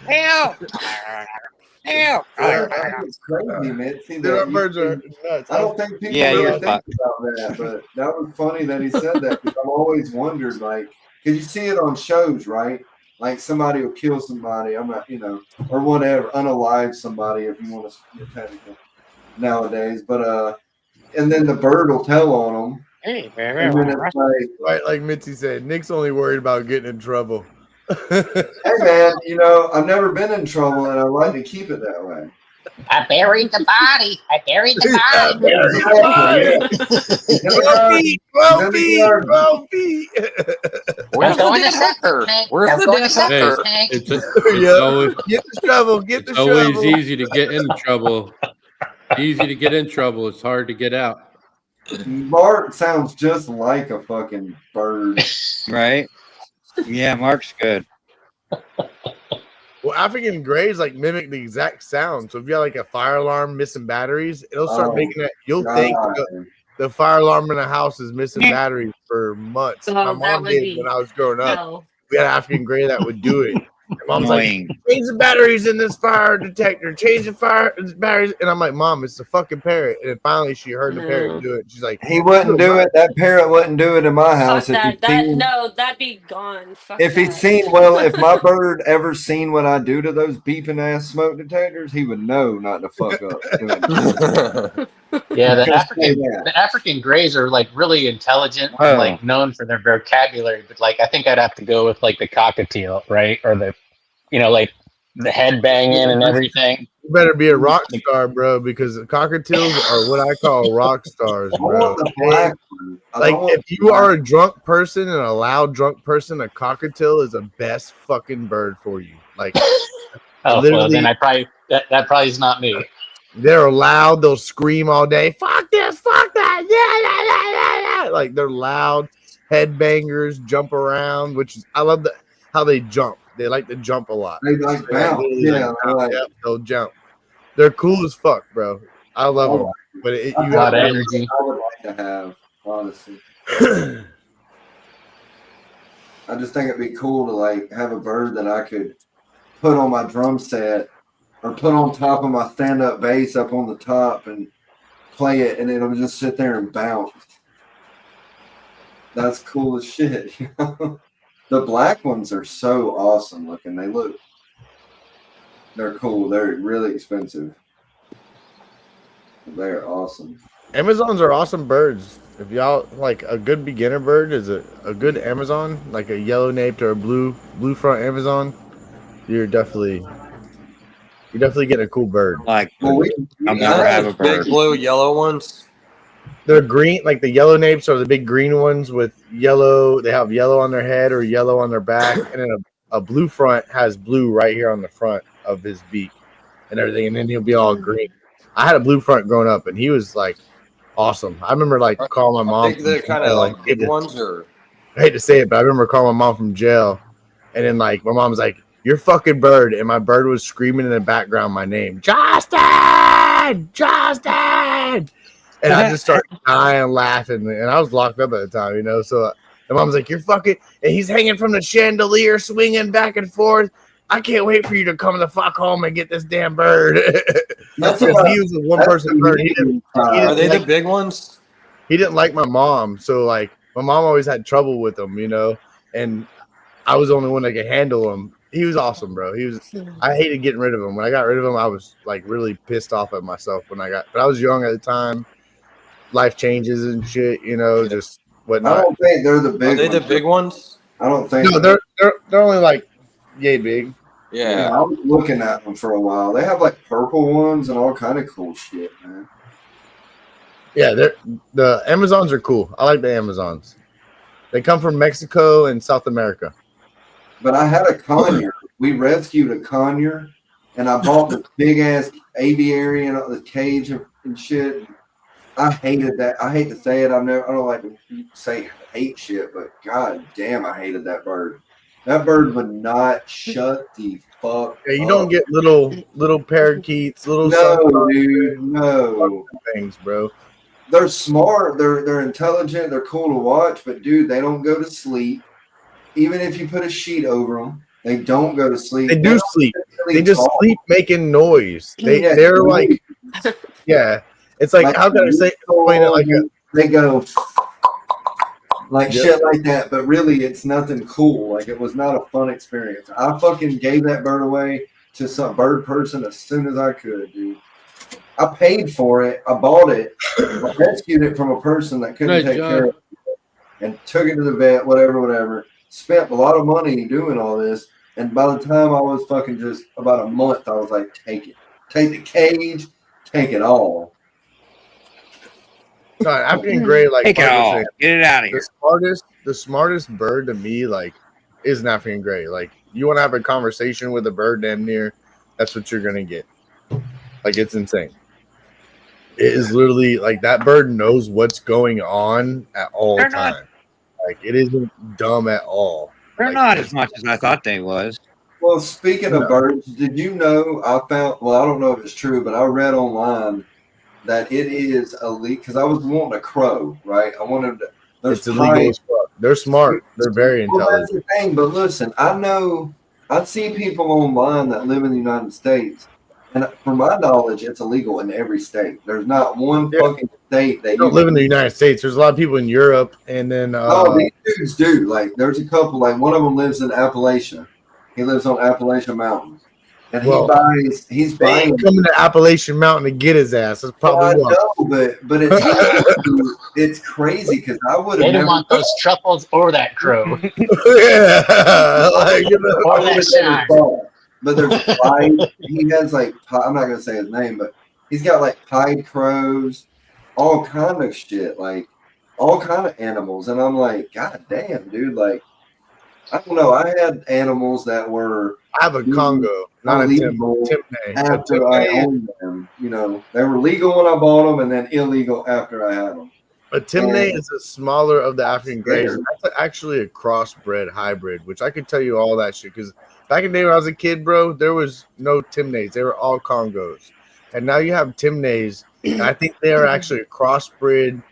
Help! Help!
It's crazy, man. See,
Dude, our
that
birds are
you-
nuts.
I don't think people
Yeah,
really
you're
think
fucked.
about that, but that was funny that he said that because I've always wondered, like, because you see it on shows, right? Like somebody will kill somebody, I'm not, or whatever, unalive somebody if you want to get technical nowadays. But and then the bird will tell on them,
Hey,
and then it's like,
Right, like Mitzi said, Nick's only worried about getting in trouble.
hey man, I've never been in trouble, and I like to keep it that way.
I buried the body. I buried the body.
12 feet, 12 feet.
Where's
going
the
to
dead hooker?
septic
Where's
tank.
the
I'm going
dead
to septic
hooker?
tank.
It's
Yeah.
always,
Get the shovel, get the
it's always
shovel.
easy to get in trouble Easy to get in trouble. It's hard to get out.
Mark sounds just like a fucking bird.
Right? Yeah, Mark's good.
Well, African grays like mimic the exact sound. So if you have like a fire alarm missing batteries, it'll start making that. You'll think the fire alarm in the house is missing batteries for months. My
Oh, that
mom
would
did
be
when I was growing up.
hell.
We had an African gray that would do it. And mom's
Annoying.
like, change the batteries in this fire detector. Change the batteries. And I'm like, Mom, it's a fucking parrot. And then finally she heard the parrot do it. She's like,
He wouldn't do it. That parrot wouldn't do it in my house.
Fuck
If
that.
he seen,
That'd be gone. Fuck
if he'd
that.
seen, well, if my bird ever seen what I do to those beeping ass smoke detectors, he would know not to fuck up.
Yeah, the African grays are like really intelligent and like known for their vocabulary, but like I think I'd have to go with like the cockatiel, right? Or the, like the head banging and everything.
You better be a rock star, bro, because the cockatiels are what I call rock stars, bro. Like if you are a drunk person and a loud drunk person, a cockatiel is the best fucking bird for you. Like,
oh well, then I probably that probably is not me.
They're loud. They'll scream all day. Fuck this. Fuck that. Yeah. Like they're loud. Headbangers jump around, which is, I love how they jump. They like to jump a lot.
They like bounce.
They'll jump. They're cool as fuck, bro. I love them. But you
a lot of energy.
I would like to have, honestly. I just think it'd be cool to like have a bird that I could put on my drum set or put on top of my stand-up bass up on the top and play it, and it'll just sit there and bounce. That's cool as shit. You know? The black ones are so awesome looking. They're cool. They're really expensive. They're awesome.
Amazons are awesome birds. If y'all like a good beginner bird is a good Amazon, like a yellow naped or a blue front Amazon, you're definitely getting a cool bird.
Like, I'll never have a bird.
Big blue, yellow ones.
They're green, like the yellow napes are the big green ones with yellow. They have yellow on their head or yellow on their back, and then a blue front has blue right here on the front of his beak and everything, and then he'll be all green. I had a blue front growing up, and he was like awesome. I remember like calling my mom.
I think they're kind of like big ones, or
I hate to say it, but I remember calling my mom from jail, and then like my mom was like, "Your fucking bird," and my bird was screaming in the background my name, Justin. And I just started dying laughing, and I was locked up at the time, So the mom's like, "You're fucking," and he's hanging from the chandelier, swinging back and forth. I can't wait for you to come the fuck home and get this damn bird.
That's
he was a one-person bird.
Are they the big ones?
He didn't like my mom, so like my mom always had trouble with him, and I was the only one that could handle him. He was awesome, bro. I hated getting rid of him. When I got rid of him, I was like really pissed off at myself but I was young at the time. Life changes and shit, just whatnot.
I don't think they're the big ones.
Are they the big ones?
I don't think.
No, they're only like yay big.
Yeah.
I was looking at them for a while. They have like purple ones and all kind of cool shit, man.
Yeah, the Amazons are cool. I like the Amazons. They come from Mexico and South America.
But I had a conure. We rescued a conure, and I bought this big ass aviary and the cage and shit. I hated that. I hate to say it. I don't like to say hate shit, but god damn, I hated that bird. That bird would not shut the fuck
Yeah, you
up.
don't get little parakeets, little
no
things, bro.
They're smart. They're intelligent. They're cool to watch, but dude, they don't go to sleep. Even if you put a sheet over them, they don't go to sleep.
They do sleep. They just sleep making noise. They're like, yeah. It's like how can I explain it like
they go like shit like that, but really it's nothing cool. Like it was not a fun experience. I fucking gave that bird away to some bird person as soon as I could, dude. I paid for it. I bought it. I rescued it from a person that couldn't take care of it and took it to the vet, whatever. Spent a lot of money doing all this. And by the time I was fucking just about a month, I was like, take it. Take the cage. Take it all.
I'm getting great. Like
take it all. Get it out of here.
The smartest bird to me, like, is an African gray. Like, you want to have a conversation with a bird damn near, that's what you're gonna get. Like, it's insane. it is literally like that bird knows what's going on at all
They're not-
times. Like it isn't dumb at all.
They're
Like,
not as much as I thought they was.
Well, speaking
No.
of birds, did you know I found? Well, I don't know if it's true, but I read online that it is illegal because I was wanting a crow, right? I wanted. There's
It's illegal as fuck. They're smart. They're very
Well, that's
intelligent.
the thing. But listen, I've seen people online that live in the United States, and from my knowledge, it's illegal in every state. There's not one fucking state that
You don't live in the United States. There's a lot of people in Europe, and then
Oh, these dudes do. Like, there's a couple. Like, one of them lives in Appalachia. He lives on Appalachian Mountains, and
Well,
he's
they
buying.
ain't coming to Appalachian Mountain to get his ass. That's probably why.
No, but it's crazy because I would
They
have
didn't
never.
want those truffles or that crow.
Yeah, like, you know,
Or that shine.
But there's pied. He has like I'm not gonna say his name, but he's got like pied crows, all kind of shit, like all kind of animals, and I'm like, God damn, dude, like I don't know. I had animals that were
I have a Congo, not a
illegal
Timney.
after I owned them. You know, they were legal when I bought them, and then illegal after I had them.
A Timney
And-
is a smaller of the African greys.
Scared.
That's actually a crossbred hybrid, which I could tell you all that shit. Because back in the day when I was a kid, bro, there was no Timneys. They were all Congos. And now you have Timneys. And I think they are actually a crossbred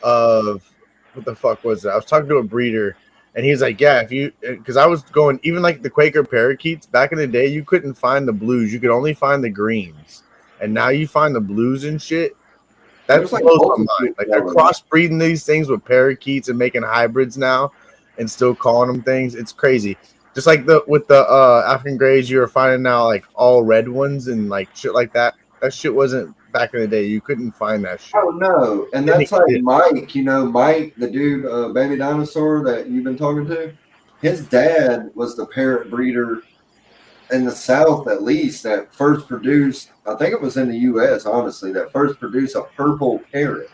of what the fuck was it? I was talking to a breeder, and he's like, yeah, if you, because I was going, even like the Quaker parakeets back in the day, you couldn't find the blues. You could only find the greens. And now you find the blues and shit. That
There's, like,
blows my
multiple
mind. Like they're
colors.
crossbreeding these things with parakeets and making hybrids now, and still calling them things. It's crazy. Just like with the African greys, you're finding now like all red ones and like shit like that. That shit wasn't back in the day. You couldn't find that shit.
Oh no, and that's like Mike. You know, Mike, the dude, baby dinosaur that you've been talking to. His dad was the parrot breeder in the South, at least, that first produced. I think it was in the U.S. Honestly, that first produced a purple parrot,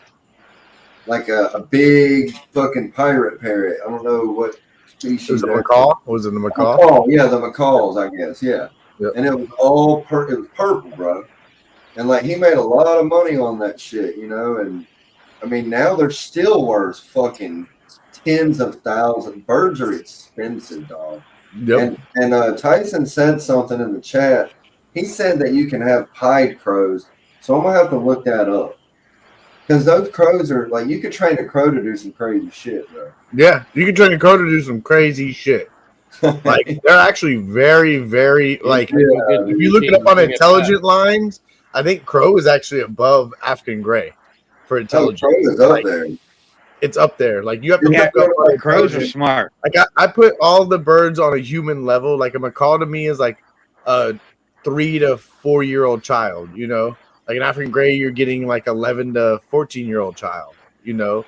like a big fucking pirate parrot. I don't know what species.
Was it
that-
macaw? Was it the macaw?
Macaw, yeah, the macaws, I guess, yeah.
Yep.
And it was all it was purple, bro. And like he made a lot of money on that shit, you know. And I mean, now they're still worth fucking tens of thousands. Birds are expensive, dog.
Yep.
And Tyson said something in the chat. He said that you can have pied crows, so I'm gonna have to look that up because those crows are like you could train a crow to do some crazy shit, bro.
Yeah, you can train a crow to do some crazy shit. Like they're actually very, very like. If you look it up on intelligent lines, I think crow is actually above African gray for intelligence.
Crow is up
Like,
there.
it's up there. Like you have to
Yeah,
look up on
crows are
intelligence.
smart.
Like I put all the birds on a human level. Like a macaw to me is like a 3 to 4 year old child. You know, like an African gray, you're getting like 11 to 14-year-old child. You know,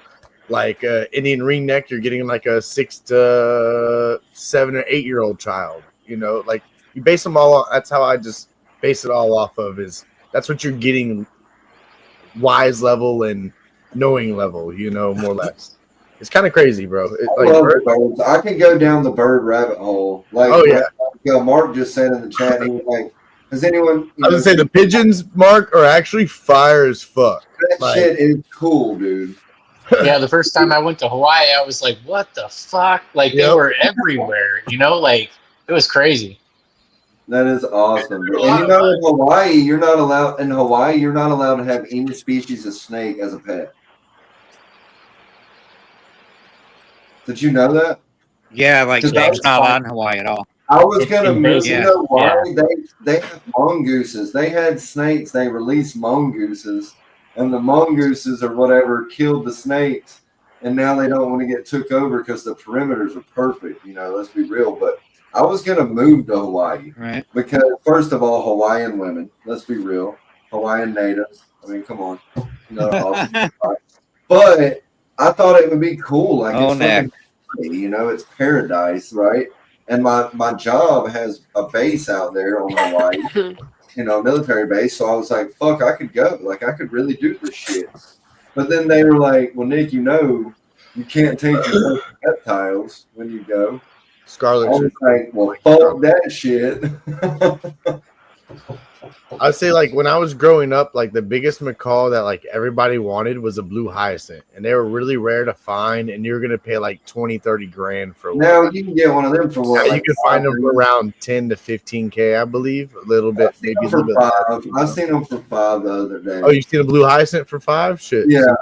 like Indian ringneck, you're getting like a 6 to 7 or 8-year-old child. You know, like you base them all. That's how I just base it all off of. Is that's what you're getting, wise level and knowing level. You know, more or less. It's kind of crazy, bro.
I love the birds. I can go down the bird rabbit hole. Like,
Oh, yeah.
Mark just said in the chat, he was like, "Has anyone?"
I was gonna say the pigeons, Mark, are actually fire as fuck.
That
Like,
shit is cool, dude.
Yeah, the first time I went to Hawaii, I was like, what the fuck? Like, they
Yep.
were everywhere, you know? Like, it was crazy.
That is awesome. And you know, in Hawaii, you're not allowed. In Hawaii, you're not allowed to have any species of snake as a pet. Did you know that?
Yeah, like
Because
snake's
that's
not
fine.
allowed in Hawaii at all.
I was gonna move.
Yeah,
You know why?
yeah.
They have mongooses. They had snakes. They released mongooses, and the mongooses or whatever killed the snakes, and now they don't want to get took over because the perimeters are perfect. You know, let's be real. But I was gonna move to Hawaii
Right.
because first of all, Hawaiian women. Let's be real. Hawaiian natives. I mean, come on. You know, awesome. But I thought it would be cool. Like
Oh,
it's fucking, you know, it's paradise, right? And my job has a base out there on Hawaii, you know, a military base. So I was like, fuck, I could go. Like, I could really do this shit. But then they were like, well, Nick, you know, you can't take your reptiles when you go.
Scarlet.
I was like, well, fuck that shit.
I'd say like when I was growing up, like the biggest macaw that like everybody wanted was a blue hyacinth, and they were really rare to find, and you're gonna pay like 20-30 grand for one.
Now you can get one of them for what?
Yeah, you
like
can find them for around 10 to 15K, I believe. A little bit, maybe a little bit.
$5. I seen them for $5 the other day.
Oh, you seen a blue hyacinth for $5? Shit.
Yeah,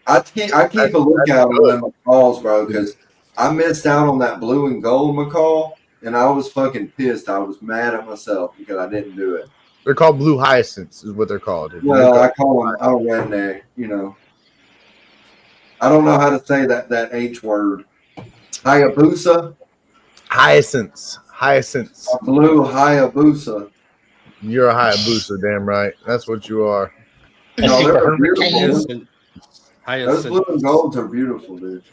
I keep a lookout on them macaws, bro, because I missed out on that blue and gold macaw, and I was fucking pissed. I was mad at myself because I didn't do it.
They're called blue hyacinths, is what they're called.
Well, I call them a redneck, you know. I don't know how to say that H word. Hayabusa?
Hyacinths.
A blue Hayabusa.
You're a Hayabusa, damn right. That's what you are.
No, they're beautiful.
Those
blue and golds are beautiful, dude.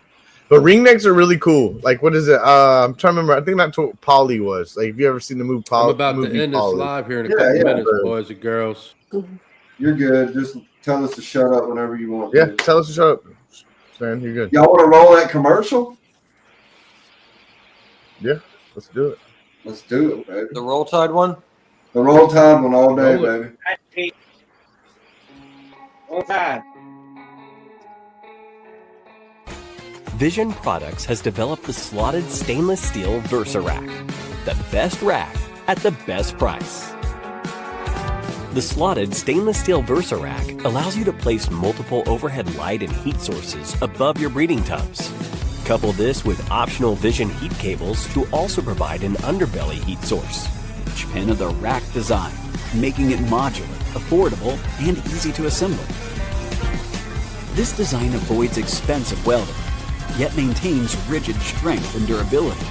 But ringnecks are really cool. Like, what is it? I'm trying to remember. I think that's what Polly was. Like, have you ever seen the movie Polly?
I'm about to end this live here in a couple minutes, boys and girls.
You're good. Just tell us to shut up whenever you want.
Yeah, tell us to shut up. Stan, you're good.
Y'all want to roll that commercial?
Yeah, let's do it.
Let's do it, baby.
The Roll Tide one?
The Roll Tide one all day, baby.
Roll Tide.
Vision Products has developed the slotted stainless steel Versa Rack, the best rack at the best price. The slotted stainless steel Versa Rack allows you to place multiple overhead light and heat sources above your breeding tubs. Couple this with optional Vision heat cables to also provide an underbelly heat source. Each pin of the rack design, making it modular, affordable, and easy to assemble. This design avoids expensive welding, yet maintains rigid strength and durability.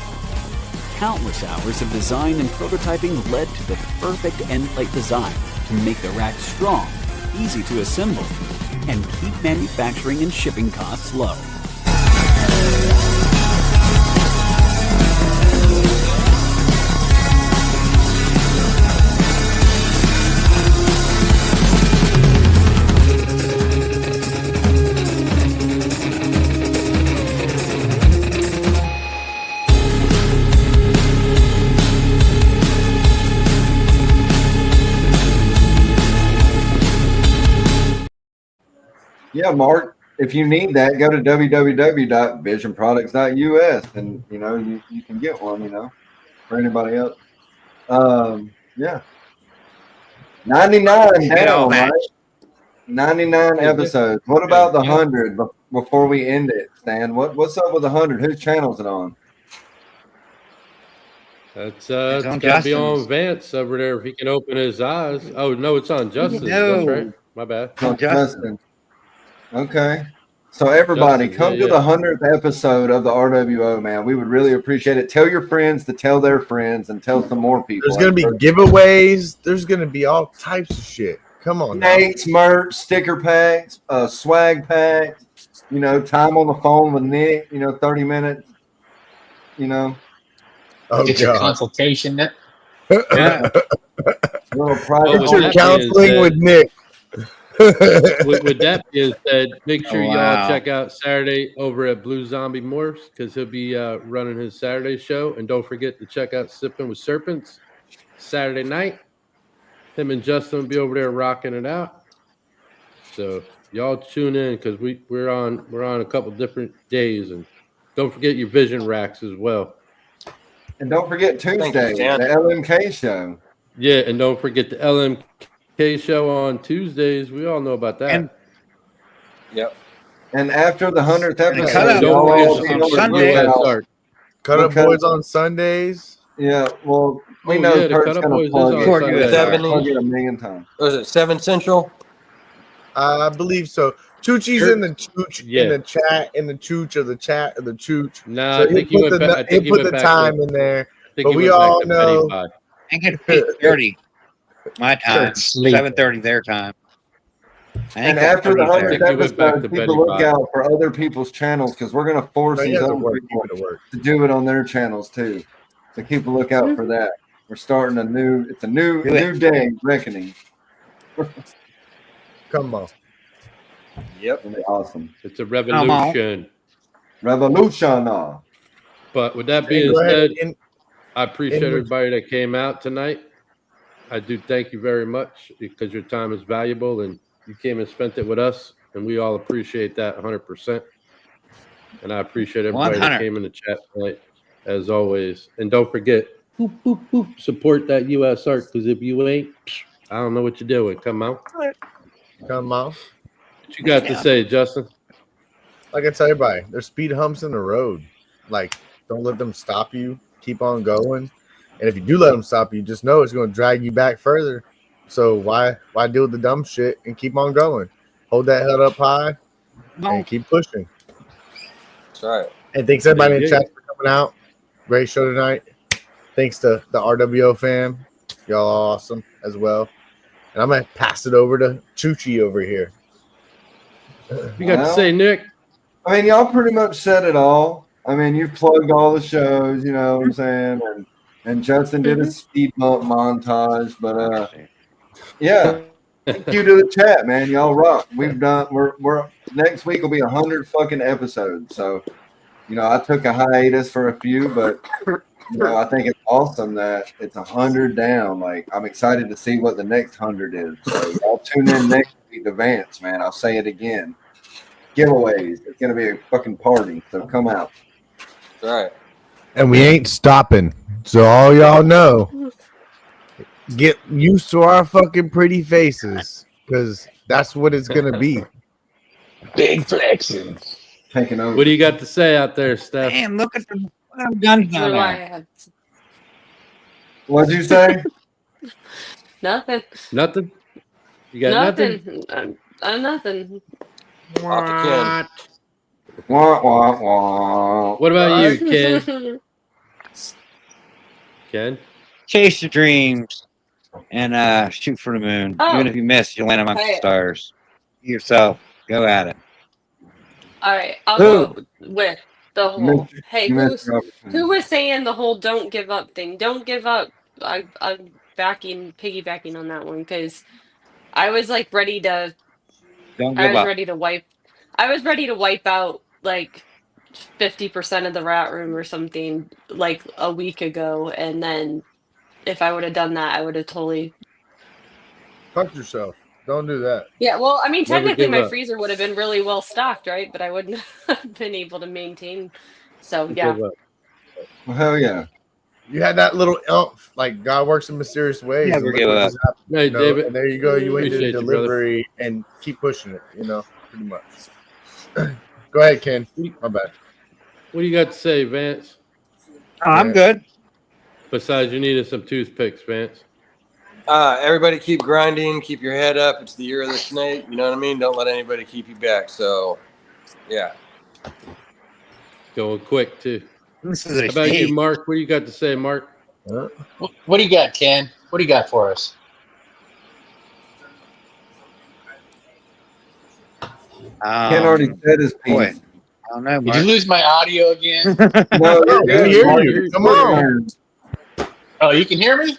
Countless hours of design and prototyping led to the perfect end plate design to make the rack strong, easy to assemble, and keep manufacturing and shipping costs low.
Yeah, Mark, if you need that, go to www.visionproducts.us and you can get one, for anybody else. Yeah. 99 down, right? 99 episodes. What about the 100 before we end it, Stan? What's up with the 100? Whose channel is it on?
It's gotta be on Vance over there if he can open his eyes. Oh no, it's on Justin. That's right. My bad.
It's on Justin. Okay. So everybody, come to the 100th episode of the RWO, man. We would really appreciate it. Tell your friends to tell their friends and tell some more people.
There's going to be giveaways. There's going to be all types of shit. Come on.
Nates, merch, sticker packs, swag packs, time on the phone with Nick, 30 minutes,
Oh, get your consultation.
Yeah. Little private
Get your counseling with Nick.
with that being said, make sure y'all check out Saturday over at Blue Zombie Morphs because he'll be running his Saturday show. And don't forget to check out Sipping with Serpents Saturday night. Him and Justin will be over there rocking it out. So y'all tune in because we're on a couple different days. And don't forget your vision racks as well.
And don't forget Tuesday, the LMK show.
Yeah, and don't forget the LMK show on Tuesdays. We all know about that.
Yep.
And after the 100th episode,
Cut Up Boys on Sundays.
Yeah, well, we know Kurt's going to plug it a million times.
Was it 7 Central?
I believe so. Choochie's in the chooch in the chat, in the chooch of the chat of the chooch.
No,
so
I think he put
the time in there. But we all know.
I think it's 8:30 my time, 7:30 their time.
And after the 100th episode, keep a lookout for other people's channels because we're going to force these other people to do it on their channels too. So keep a lookout for that. We're starting a new day reckoning.
Come on.
Yep.
It'll be awesome.
It's a revolution.
Revolution.
But with that being said, I appreciate everybody that came out tonight. I do thank you very much because your time is valuable and you came and spent it with us, and we all appreciate that 100%. And I appreciate everybody
100.
that came in the chat tonight, as always. And don't forget, boop, boop, boop, support that U.S. art, because if you ain't, I don't know what you're doing. Come out.
Come on.
What you got to say, Justin?
Like I tell everybody, there's speed humps in the road. Like, don't let them stop you. Keep on going. And if you do let them stop you, just know it's going to drag you back further. So why deal with the dumb shit and keep on going? Hold that head up high and keep pushing.
That's right.
And thanks everybody in the chat for coming out. Great show tonight. Thanks to the RWO fam. Y'all are awesome as well. And I'm going to pass it over to Chuchi over here.
You got to say, Nick?
I mean, y'all pretty much said it all. I mean, you've plugged all the shows, you know what I'm saying? And Justin did a speed bump montage. But yeah, thank you to the chat, man. Y'all rock. We've done we're next week will be 100 fucking episodes. So, you know, I took a hiatus for a few, but you know, I think it's awesome that it's 100 down. Like, I'm excited to see what the next 100 is. So y'all tune in next week to Vance, man. I'll say it again. Giveaways. It's gonna be a fucking party. So come out.
That's right.
And we ain't stopping. So all y'all know, get used to our fucking pretty faces, because that's what it's gonna be.
Big flexing.
Taking over.
What do you got to say out there, Steph?
Damn, look at the guns down there.
What'd you say?
Nothing.
Nothing? You got nothing?
Nothing.
Off to Ken.
Wah, wah, wah.
What about you, Ken? Ken?
Chase your dreams and shoot for the moon.
Oh.
Even if you miss, you'll land amongst the stars. Yourself. Go at it.
All right, I'll go with the whole. Hey, who was saying the whole "don't give up" thing? Don't give up. I'm piggybacking on that one because I was like ready to.
Don't
I
give
was
up.
ready to wipe. I was ready to wipe out like 50% of the rat room or something like a week ago, and then if I would have done that, I would have totally.
Fuck yourself. Don't do that.
Yeah, well, I mean,
Never
technically
give
my
up.
freezer would have been really well stocked, right? But I wouldn't have been able to maintain. So yeah.
Give up.
Well, hell yeah.
You had that little umph, like God works in mysterious ways.
Never
and look
give
what
up.
just happened,
Hey,
you know?
David.
And there you go. You went to
Appreciate you, brother.
delivery and keep pushing it, you know, pretty much. Go ahead, Ken. My bad.
What do you got to say, Vance?
Oh, I'm good.
Besides, you needed some toothpicks, Vance.
Everybody keep grinding. Keep your head up. It's the year of the snake. You know what I mean? Don't let anybody keep you back. So, yeah.
Going quick, too.
This is a
How about you,
snake.
Mark? What do you got to say, Mark?
What do you got, Ken? What do you got for us?
Ken already said his piece.
Boy, I don't know,
Did
Mark.
you lose my audio again?
No,
Oh, we can hear you. Come on.
Oh, you can hear me?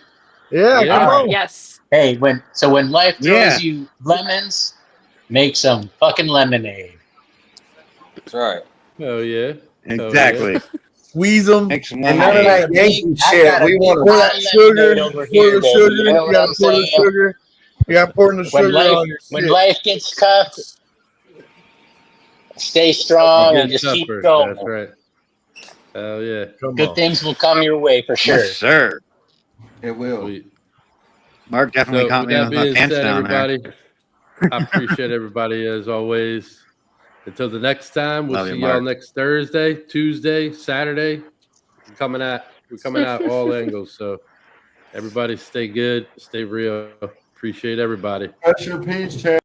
Yeah,
Yeah.
come on.
Yes.
Hey, when life throws
Yeah.
you lemons, make some fucking lemonade.
That's right.
Oh, yeah.
Exactly.
Squeeze them.
Make some
And none of
lemonade.
that Yankee
I
shit.
got a
We
big
want
Pour
to.
that
pine
sugar.
lemonade over
Pour
here,
the
baby.
sugar.
You know
You
what
gotta
I'm
pour the
saying?
sugar. You gotta pour the sugar on your
When
shit.
life gets tough, stay strong
You
and
get
just keep
tougher.
going.
That's right. Oh, yeah.
Come
Good
on.
things will come your way for sure.
Yes, sir.
It will.
Sweet.
Mark definitely
So,
caught
with
me
that
with my
being
pants
said,
down there.
everybody, I appreciate everybody as always. Until the next time, we'll
Love you,
see y'all
Mark.
next Thursday, Tuesday, Saturday. We're coming out all angles. So everybody stay good, stay real. Appreciate everybody.
Pressure Peace, chat.